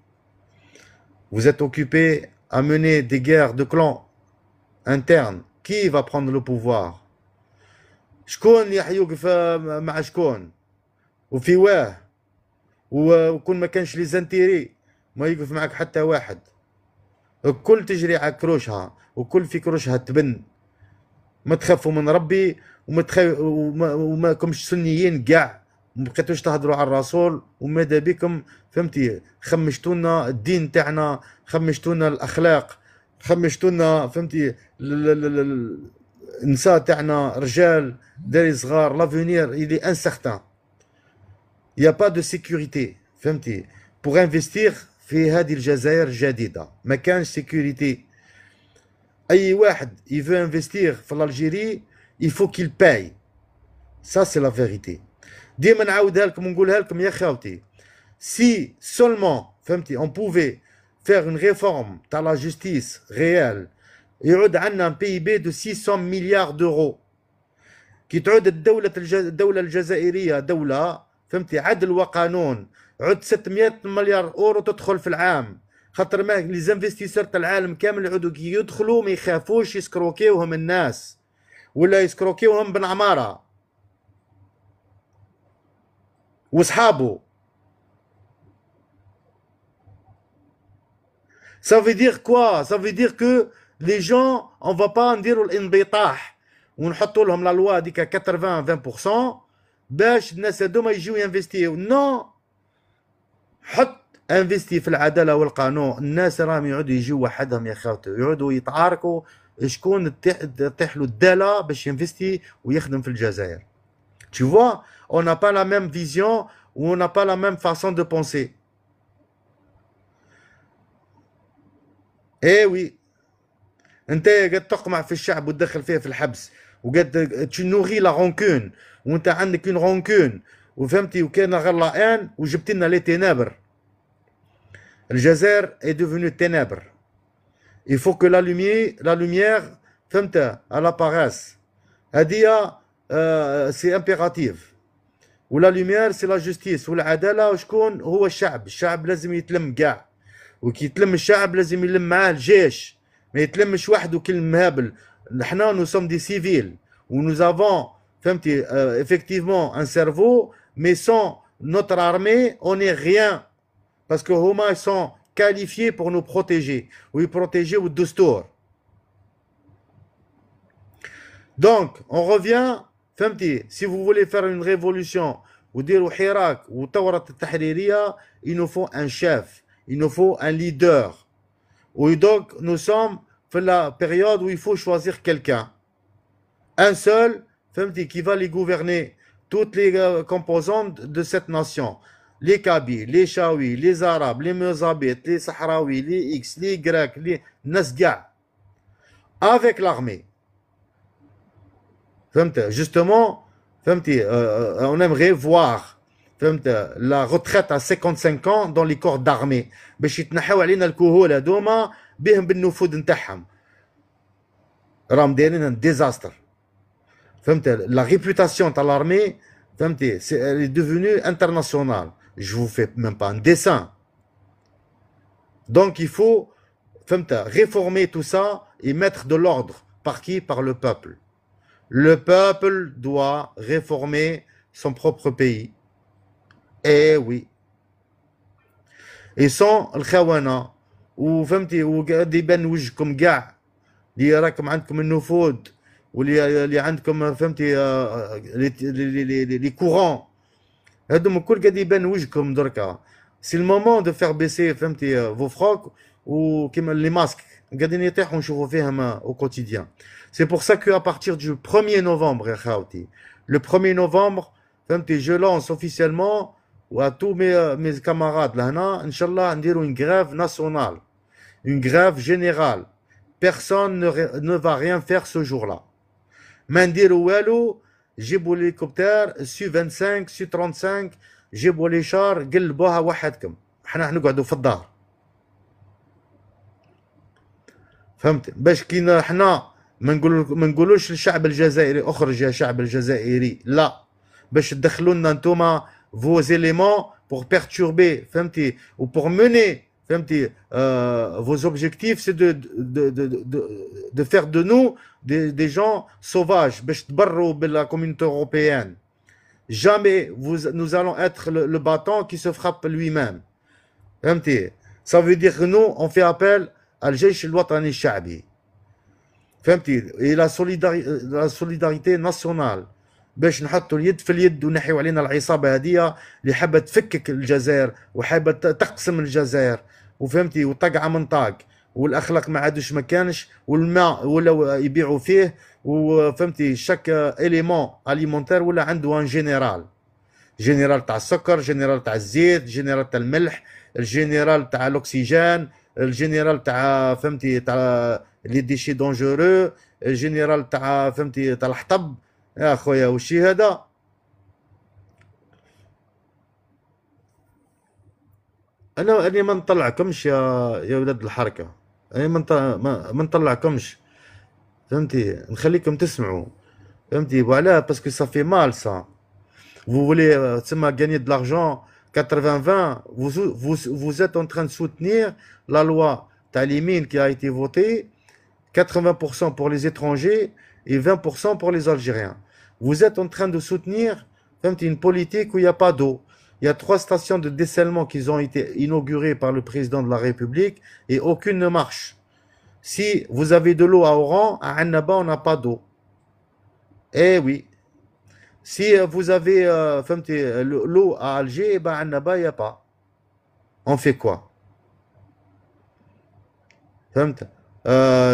vous êtes occupé à mener des guerres de clans internes qui va prendre le pouvoir شكون اللي حيوقف مع شكون وفي واه وكون ما كانش لي زانتيري ما يوقف معك حتى واحد الكل تجري على كروشها وكل في كروشها تبن ما تخافوا من ربي وما كمش سنيين كاع ما بقيتوش تهضروا على الرسول وماذا بكم فهمتي خمشتونا الدين تاعنا خمشتونا الاخلاق خمشتونا فهمتي النساء تاعنا رجال داري صغار لافونير الي انسيغتان يا با دو سيكوريتي فهمتي بوغ انفستيغ في هذه الجزائر الجديده ما كانش سيكوريتي اي واحد يفو انفستيغ في الجيري يفو كيل باي سا سي لا فيريتي ديما نعاودها لكم ونقولها لكم يا خاوتي سي سولمون فهمتي اون بوفي فير اون ريفورم تاع لا جوستيس ريال يعود عندنا ان بي بي دو 600 مليار دورو كي تعود الدولة الجزائرية دولة فهمتي عدل وقانون عود 600 مليار اورو تدخل في العام خاطر ما لي زانفستيسور تاع العالم كامل يعودوا كي يدخلوا ما يخافوش يسكروكيوهم الناس ولا يسكروكيوهم بن عمارة وصحابه Ça veut dire quoi? Ça veut dire que les gens, on va pas نديروا الانبطاح ونحطوا لهم لا لوا هذيك 80-20% باش الناس هذوما يجيو ينفستيو. نو، حط انفستي في العداله والقانون. الناس راهم يعودوا يجيو وحدهم يا خاوتو، يعودوا يتعاركوا شكون تطيح له الداله باش ينفستي ويخدم في الجزائر. Tu vois, on n'a pas la même vision ou on n'a pas la même façon de penser. ايه وي، انت قاعد تقمع في الشعب وتدخل فيه في الحبس وقاعد تنوغي لا رونكون وانت عندك اون رونكون وفهمتي وكان غير لائان وجبت لنا لي تينابر. الجزائر est devenue ténèbre. Il faut que la lumière فهمت elle apparaisse. هذه سي امبيراتيف. ولا lumière سي لا جوستيس والعداله. وشكون هو الشعب؟ الشعب لازم يتلم كاع، وكي يتلم الشعب لازم يلم معاه الجيش، ما يتلمش وحده كل مهابل. نحنا نو سوم دي سيفيل ونو افون فهمتي effectivement un cerveau mais sans notre armée on n'est rien parce que هما ils sont qualifiés pour nous protéger ويبروتيجيو الدستور. Donc on revient فهمتي si vous voulez faire une révolution وديروا حراك وثورة التحريرية il nous faut un chef, il nous faut un leader. Et donc nous sommes dans la période où il faut choisir quelqu'un, un seul qui va les gouverner toutes les composantes de cette nation. Les Kabyles, les Chaouis, les Arabes, les Mozabites, les Sahraouis, les X, les Grecs, les Nasga, avec l'armée. Justement, on aimerait voir la retraite à 55 ans dans les corps d'armée. باش يتنحوا علينا الكهول هذوما بهم بالنفوذ نتاعهم. راهم دايرين un désastre. La réputation de l'armée, elle est devenue internationale. Je vous fais même pas un dessin. Donc il faut réformer tout ça et mettre de l'ordre. Par qui? Par le peuple. Le peuple doit réformer son propre pays. Eh oui. Et sans le khawana, وفهمتي وقاعد يبان وجهكم كاع اللي راكم عندكم النفوذ واللي عندكم فهمتي لي كورون هادو الكل قاعد يبان وجهكم دركا. سي المومون دو فير بيسي فهمتي فو فروك وكيما لي ماسك قاعدين يطيحوا نشوفوا فيهم au quotidien. C'est pour ça qu'à partir du 1er novembre, le 1er novembre, je lance officiellement à tous mes camarades là, Inch'Allah, une grève nationale, une grève générale. Personne ne va rien faire ce jour-là. Mandirou walou, جيبوا l'hélicoptère, Su-25, Su-35, جيبوا les chars, قلبوها وحدكم. احنا نقعدوا في الدار. فهمت؟ باش كي احنا ما نقولوش للشعب الجزائري اخرج يا شعب الجزائري، لا، باش تدخلوا لنا نتوما vos éléments pour perturber، فهمتي، ou pour mener، فهمتي، vos objectifs c'est de faire de nous des gens sauvages باش تبروا بلا communauté européenne. Jamais nous allons être le bâton qui se frappe lui-même. فهمتي؟ Ça veut dire que nous on fait appel à الجيش الوطني الشعبي. فهمتي؟ et la solidarité nationale باش نحطوا اليد في اليد ونحيوا علينا العصابه هذه اللي حابه تفكك الجزائر وحابه تقسم الجزائر، وفهمتي، وطقعه من طاق، والاخلاق ما عادش ما كانش، والماء ولا يبيعوا فيه، وفهمتي شاك اليمون اليمونتير ولا عنده ان جنرال تاع السكر، جنرال تاع الزيت، جنرال تاع الملح، الجنرال تاع الاكسجين، الجنرال تاع فهمتي تاع لي ديشي دونجورو، الجنرال تاع فهمتي تاع الحطب. يا خويا وشي هذا؟ انا ما نطلعكمش يا ولاد الحركه، انا ما نطلعكمش، فهمتي، نخليكم تسمعوا، فهمتي، وعلاه باسكو سا في مال سا. Vous voulez تسمى gagner de l'argent 80-20, vous êtes en train de soutenir la loi Talimine qui a été votée, 80% pour les étrangers et 20% pour les Algériens. Vous êtes en train de soutenir une politique où il n'y a pas d'eau. Il y a 3 stations de dessalement qui ont été inaugurées par le président de la République et aucune ne marche. Si vous avez de l'eau à Oran, à Annaba, on n'a pas d'eau. Eh oui. Si vous avez l'eau à Alger, à Annaba, il n'y a pas. On fait quoi? فهمت؟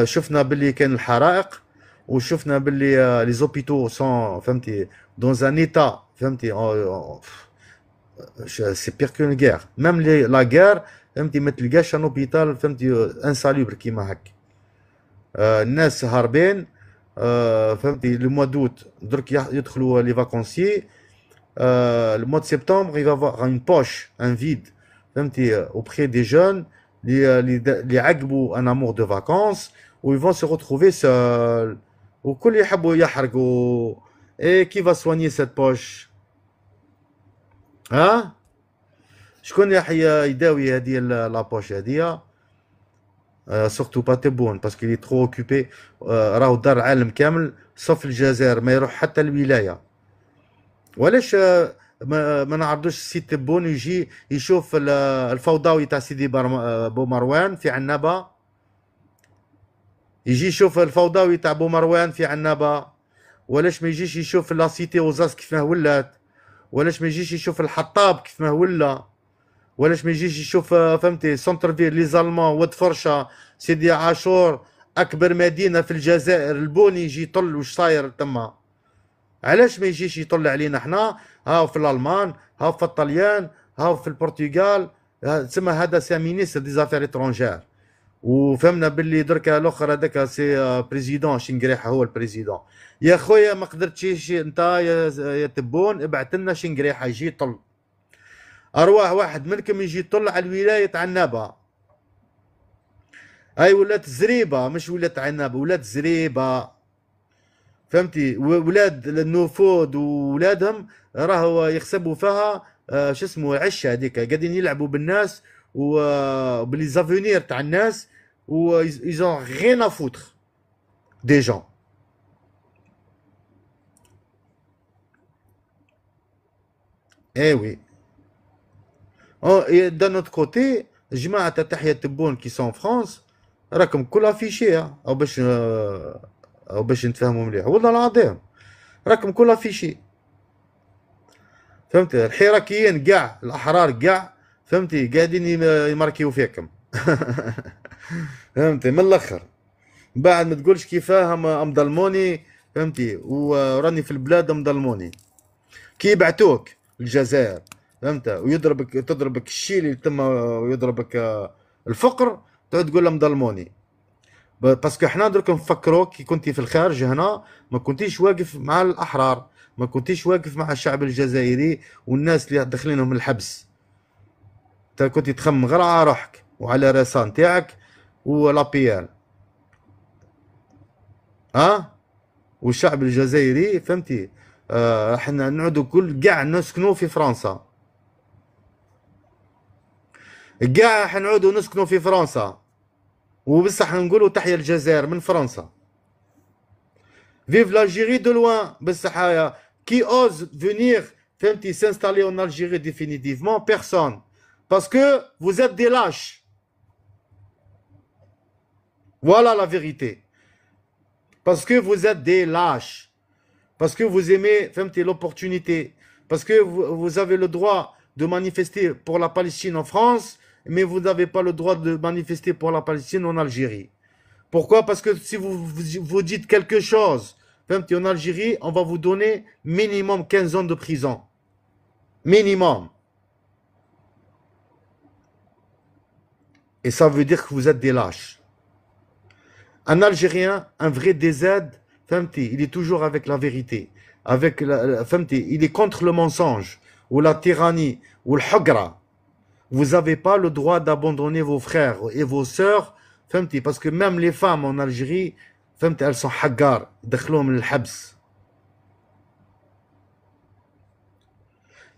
شفنا باللي كان الحرائق، وشفنا باللي les hôpitaux sont فهمتي dans un état فهمتي c'est pire qu'une guerre. Même la guerre فهمتي ما تلقاش ان hôpital فهمتي insalubre كيما هك. الناس هاربين فهمتي. le mois d'août درك يدخلوا les vacanciers. Le mois de septembre il va y avoir une poche, un vide فهمتي auprès des jeunes اللي عقبوا un amour de vacances où ils vont se retrouver seuls وكل يحبوا يحرقوا. Et qui va soigner cette poche? ها شكون يداوي هذه لا بوش هذه؟ surtout pas تبون parce qu'il est trop occupé. راهو دار العالم كامل صف الجزائر، ما يروح حتى الولايه. ولاش ما نعرضوش السي تبون يجي يشوف الفوضوي تاع سيدي بومروان في عنابه، يجي يشوف الفوضوي تاع بومروان في عنابه. ولاش ما يجيش يشوف لا سيتي وزاز كيف ما ولات؟ ولاش ما يجيش يشوف الحطاب كيف ما ولا؟ ولاش ما يجيش يشوف فهمتي سونتر فيل لي زالمون ود فرشه سيدي عاشور اكبر مدينه في الجزائر البوني يجي يطل واش صاير تما. علاش ما يجيش يطلع علينا حنا؟ هاو في الالمان، هاو في الطليان، هاو في البرتغال. تسمى هذا سي مينيستر دي زافير اترونجير. وفهمنا باللي دركا الاخر هذاك سي بريزيدون شنقريحه هو البريزيدون. يا خويا ما قدرتش انت يا تبون ابعث لنا شنقريحه يجي يطل. ارواح واحد منكم يجي يطل على الولايه عنابه. هاي ولات زريبه، مش ولات عنابه، ولات زريبه. فهمتي؟ ولاد النفود وولادهم راهو يخسبوا فيها شو اسمه عشه هذيك، قاعدين يلعبوا بالناس وبلي زافونير تاع الناس، و ils ont rien à foutre des gens. Eh oui. Et d'un autre côté جماعة تحيا تبون كي سون فرانس راكم كل افيشي، او باش نتفاهموا مليح والله العظيم راكم كل افيشي. فهمت؟ الحراكيين كاع الاحرار كاع فهمتي قاعدين يماركيو فيكم. فهمتي من الاخر؟ بعد ما تقولش كيفاه مظلموني فهمتي، وراني في البلاد مظلموني. كي يبعتوك الجزائر فهمت ويضربك، تضربك الشيلي تما ويضربك الفقر، تعود تقول لهم ظلموني. باسكو حنا درك نفكروك كي كنتي في الخارج هنا ما كنتيش واقف مع الاحرار، ما كنتيش واقف مع الشعب الجزائري والناس اللي داخلينهم الحبس. انت كنتي تخمم غير على روحك وعلى راسان تاعك ولا بيال. والشعب الجزائري فهمتي احنا نعودوا كل كاع نسكنوا في فرنسا، كاع حنعودوا نسكنوا في فرنسا، وبصح نقولوا تحيا الجزائر من فرنسا. فيف l'Algérie de loin. بصح qui ose venir فهمتي s'installer en Algérie définitivement? Personne. Parce que vous êtes des lâches. Voilà la vérité. Parce que vous êtes des lâches. Parce que vous aimez فهمتي l'opportunité. Parce que vous avez le droit de manifester pour la Palestine en France, mais vous n'avez pas le droit de manifester pour la Palestine en Algérie. Pourquoi? Parce que si vous dites quelque chose en Algérie, on va vous donner minimum 15 ans de prison. Minimum. Et ça veut dire que vous êtes des lâches. Un Algérien, un vrai DZ, il est toujours avec la vérité. Il est contre le mensonge, ou la tyrannie, ou le hagra. Vous n'avez pas le droit d'abandonner vos frères et vos sœurs, parce que même les femmes en Algérie, elles sont hagar, دخلوهم للحبس.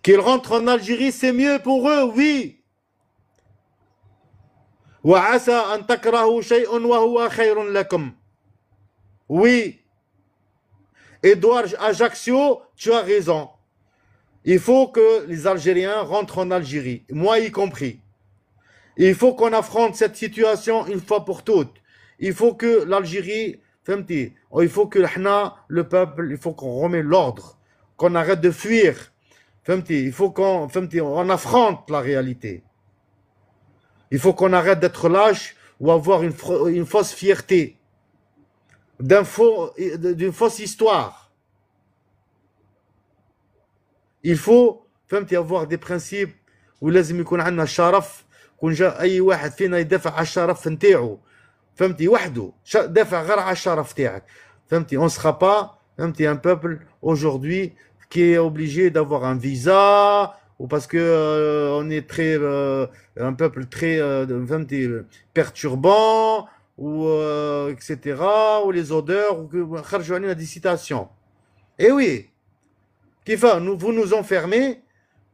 Qu'ils rentrent en Algérie, c'est mieux pour eux, oui. وعسى أن تكرهوا شيء وهو خير لكم. Oui. Edouard Ajaccio, tu as raison. Il faut que les Algériens rentrent en Algérie, moi y compris. Il faut qu'on affronte cette situation une fois pour toutes. Il faut que l'Algérie, il faut que le peuple, il faut qu'on remette l'ordre, qu'on arrête de fuir. Il faut qu'on affronte la réalité. Il faut qu'on arrête d'être lâche ou avoir une fausse fierté, d'une fausse histoire. Il faut avoir des principes ولازم يكون عندنا شرف. كون جا اي واحد فينا يدافع على الشرف نتاعو وحده دافع غير على الشرف تاعك. On ne sera pas un peuple aujourd'hui qui est obligé d'avoir un visa ou parce que on est très un peuple très perturbant ou etc. ou les odeurs ou que خرجوا علينا des citations. Et oui, vous nous enfermez,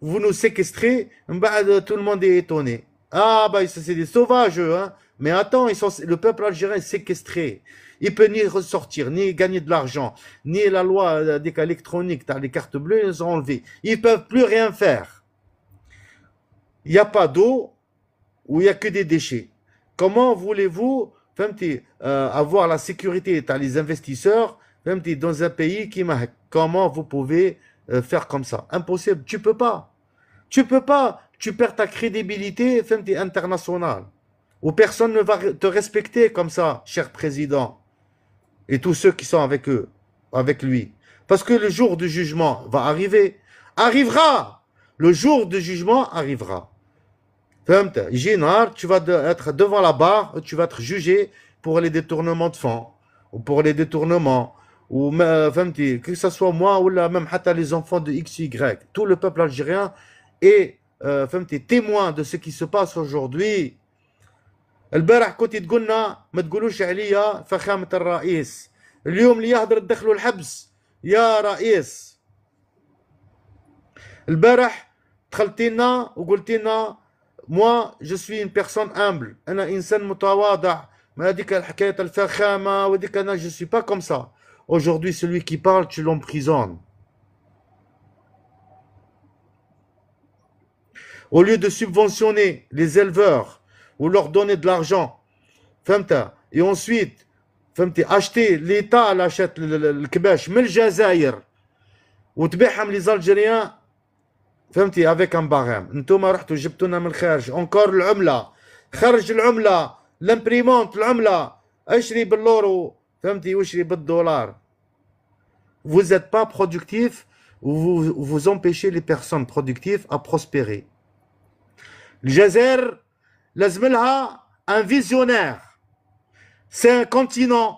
vous nous séquestrez, tout le monde est étonné. Ah, bah, c'est des sauvages, hein. Mais attends, le peuple algérien est séquestré. Il peut ni ressortir, ni gagner de l'argent, ni la loi électronique, les cartes bleues, ils ont enlevé. Ils ne peuvent plus rien faire. Il n'y a pas d'eau ou il n'y a que des déchets. Comment voulez-vous avoir la sécurité dans les investisseurs dans un pays qui m'a... Comment vous pouvez faire comme ça? Impossible. Tu peux pas. Tu peux pas. Tu perds ta crédibilité internationale. Où personne ne va te respecter comme ça, cher président. Et tous ceux qui sont avec eux, avec lui. Parce que le jour du jugement va arriver. Arrivera. Le jour du jugement arrivera. فهمت يجي نهار tu vas être devant la barre, tu vas être jugé pour les détournements de fonds ou pour les détournements ou فهمتي que ce soit moi ou là même حتى les enfants de XY, tout le peuple algérien est فهمتي témoin de ce qui se passe aujourd'hui. البارح كنت تقولنا ما تقولوش عليا فخامة الرئيس، اليوم اللي يهدر تدخلوا الحبس يا رئيس. البارح دخلتي لنا وقلتي لنا moi je suis une personne humble، انا انسان متواضع، ما هذيك الحكايه الفخامه وهذيك انا je suis pas comme ça. Aujourd'hui celui qui parle tu l'emprisonnes. Au lieu de subventionner les éleveurs ou leur donner de l'argent فهمت et ensuite فهمتي acheter l'État achète الكباش من الجزائر وتبيعهم les Algériens فهمتي افيك ان باغام. انتوما رحتوا جبتونا من الخارج اونكور العمله، خرج العمله لامبريمونت العمله، اشري باللورو فهمتي واشري بالدولار. Vous n'êtes pas productif, vous empêchez les personnes productives à prospérer. الجزائر لازم لها un visionnaire. C'est un continent.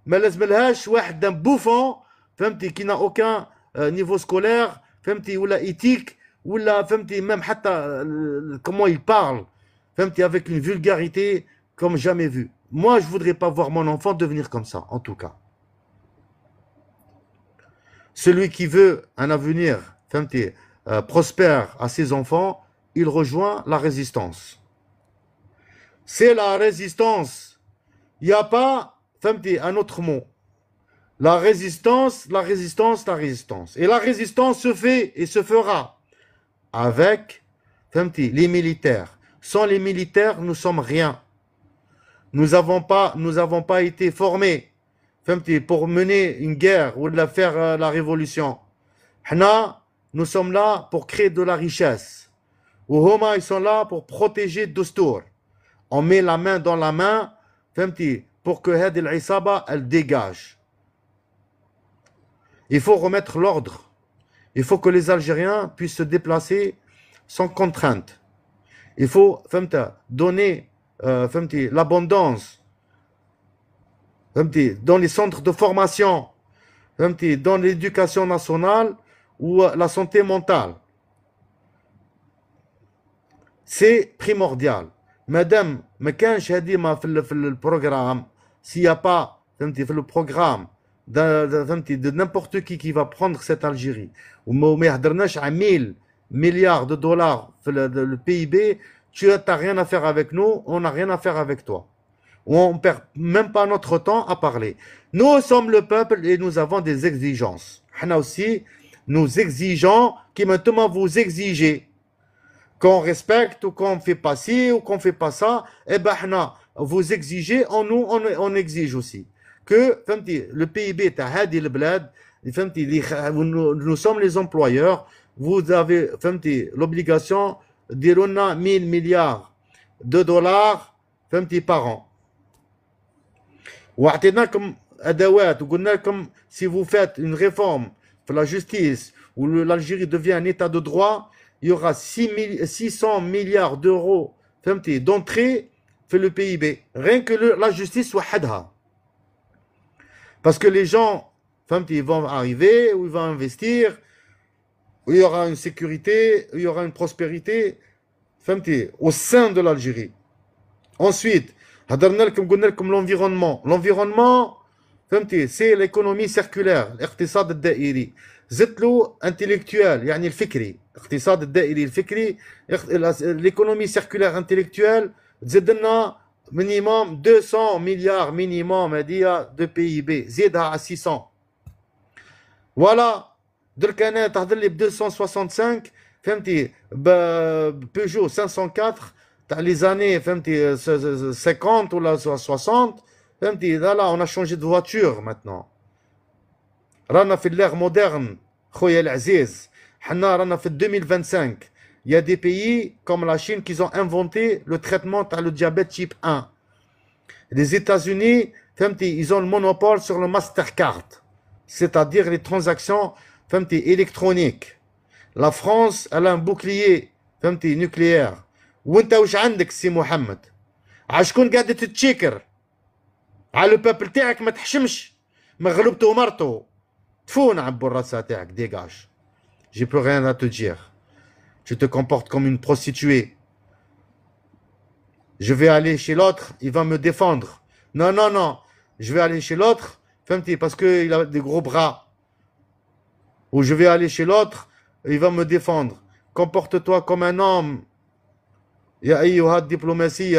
ما لازم لهاش واحد un bouffon فهمتي qui n'a aucun niveau scolaire فهمتي ولا éthique ولا فهمتي même حتى comment il parle فهمتي avec une vulgarité comme jamais vu. Moi je voudrais pas voir mon enfant devenir comme ça en tout cas. Celui qui veut un avenir فهمتي prospère à ses enfants, il rejoint la résistance. C'est la résistance. Il n'y a pas فهمتي un autre mot. La résistance, la résistance, la résistance. Et la résistance se fait et se fera avec les militaires. Sans les militaires, nous sommes rien. Nous n'avons pas été formés pour mener une guerre ou de faire la révolution. Nous sommes là pour créer de la richesse. Ou Homa, ils sont là pour protéger Dostour. On met la main dans la main pour que Had el-Isaba, elle dégage. Il faut remettre l'ordre. Il faut que les Algériens puissent se déplacer sans contrainte. Il faut donner l'abondance dans les centres de formation, dans l'éducation nationale ou la santé mentale. C'est primordial. Madame, mais quand je dis le programme, s'il n'y a pas le programme de n'importe qui va prendre cette Algérie, ou ما يهدرناش à 1000 milliards de dollars le PIB, tu n'as rien à faire avec nous, on n'a rien à faire avec toi. On ne perd même pas notre temps à parler. Nous sommes le peuple et nous avons des exigences. Nous aussi, nous exigeons, qui maintenant vous exigez, qu'on respecte ou qu'on ne fait pas ci ou qu'on ne fait pas ça, eh bien, vous exigez, on exige aussi. Que le PIB est à Hadi le bled, nous sommes les employeurs, vous avez l'obligation de donner 1000 milliards de dollars par an. Si vous faites une réforme pour la justice où l'Algérie devient un état de droit, il y aura 600 milliards d'euros d'entrée pour le PIB. Rien que la justice soit hadha. Parce que les gens, ils vont arriver, ou ils vont investir, où il y aura une sécurité, où il y aura une prospérité, au sein de l'Algérie. Ensuite, l'environnement. L'environnement, c'est l'économie circulaire, الاقتصاد الدائري. زدلو intellectuel, يعني الفكري. الاقتصاد الدائري الفكري, l'économie circulaire intellectuelle, زدنا minimum 200 milliards minimum de PIB, زيدها à 600. Voilà. درك انا تهضر لي ب 265 Peugeot 504 تاع les années 50 ou 60 là on a changé de voiture maintenant. رانا في l'ère moderne خويا العزيز. حنا رانا في 2025. Il y a des pays comme la Chine qui ont inventé le traitement de le diabète type 1. Les États-Unis, ils ont le monopole sur le Mastercard. c'est-à-dire les transactions électroniques. La France, elle a un bouclier nucléaire. وانت واش عندك سي محمد؟ عشكون قاعدة تتشيكر على البابل تاعك؟ ما تحشمش، ما غلبته ومرته تفون عبو الراسة تاعك. ديغاج. J'ai plus rien à te dire. Tu te comportes comme une prostituée. Je vais aller chez l'autre, il va me défendre. Non, non, non. Je vais aller chez l'autre, parce qu'il a des gros bras. Ou je vais aller chez l'autre, il va me défendre. Comporte-toi comme un homme. Ya ayyuha diplomatie.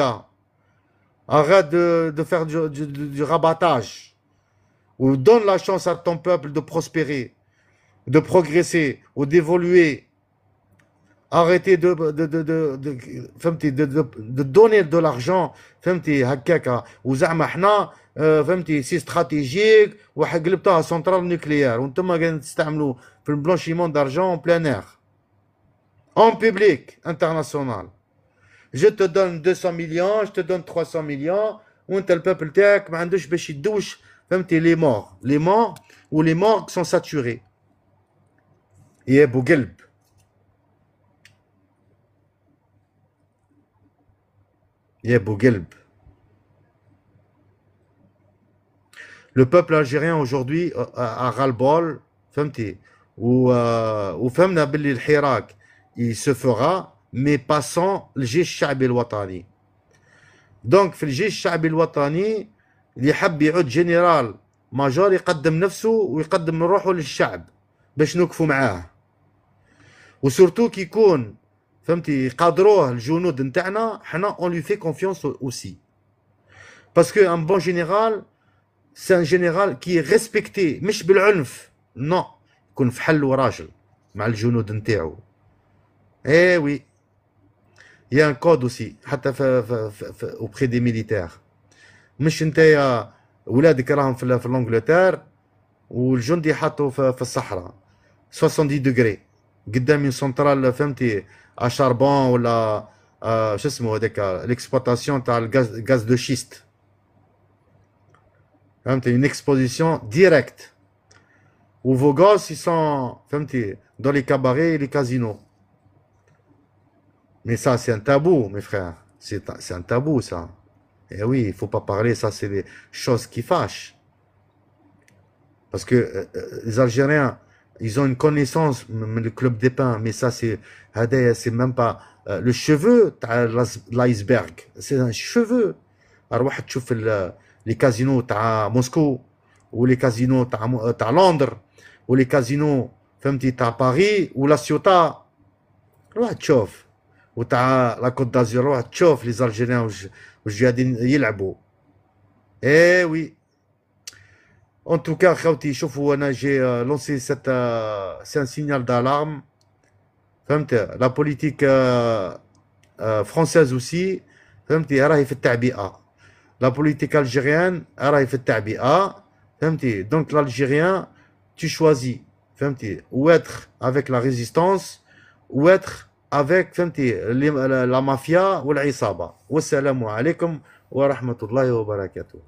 Arrête de faire du rabattage. Ou donne la chance à ton peuple de prospérer, de progresser ou d'évoluer. Arrêtez de donner de l'argent. هكاكا وزعما حنا سي استراتيجيك وقلبتوها سنترال نوكليير وانتم قاعدين تستعملوا في البلانشيمون دارجون en plein air, en public, international. Je te donne 200 millions, je te donne 300 millions, وانت البابل تاعك ما عندوش باش يدوش les morts ou les morts qui sont saturés. يا ابو قلب. يا ابو قلب. Le peuple algérien aujourd'hui a ras-le-bol, فهمتي؟ وفهمنا باللي الحراك il se fera mais pas sans الجيش الشعبي الوطني. دونك في الجيش الشعبي الوطني اللي حب يعود جنرال ماجور يقدم نفسه ويقدم روحه للشعب باش نوقفوا معاه. وسورتو كي يكون فهمتي يقادروه الجنود نتاعنا حنا on lui fait confiance aussi. Parce que un bon général c'est un général qui est respecté مش بالعنف، non، يكون في حل وراجل مع الجنود نتاعو. Eh oui. Il y a un code aussi حتى auprès des militaires. مش نتايا ولادك راهم في الانجلتير والجندي حاطه في الصحراء 70 دوغري قدام سنترال فهمتي اشاربون ولا شو اسمه هذاك الاكسبلوطاسيون تاع الغاز دو شيست. فهمتي une exposition directe où vos gosses ils sont فهمتي dans les cabarets et les casinos. Mais ça c'est un tabou mes frères, c'est un tabou ça. Et oui, il ne faut pas parler, ça c'est des choses qui fâchent. Parce que les Algériens, ils ont une connaissance, le club des pins, mais ça c'est même pas le cheveu, l'iceberg, c'est un cheveu. Alors, tu vois les casinos à Moscou, ou les casinos à Londres, ou les casinos à Paris, ou la Ciotat. Tu vois, ou la Côte d'Azur, tu vois les Algériens. Eh oui. En tout cas, j'ai lancé c'est un signal d'alarme. La politique française aussi, la politique algérienne, donc l'Algérien, tu choisis ou être avec la résistance ou être avec la mafia ou l'isaba. Wassalamu alaikum wa rahmatullahi wa barakatuh.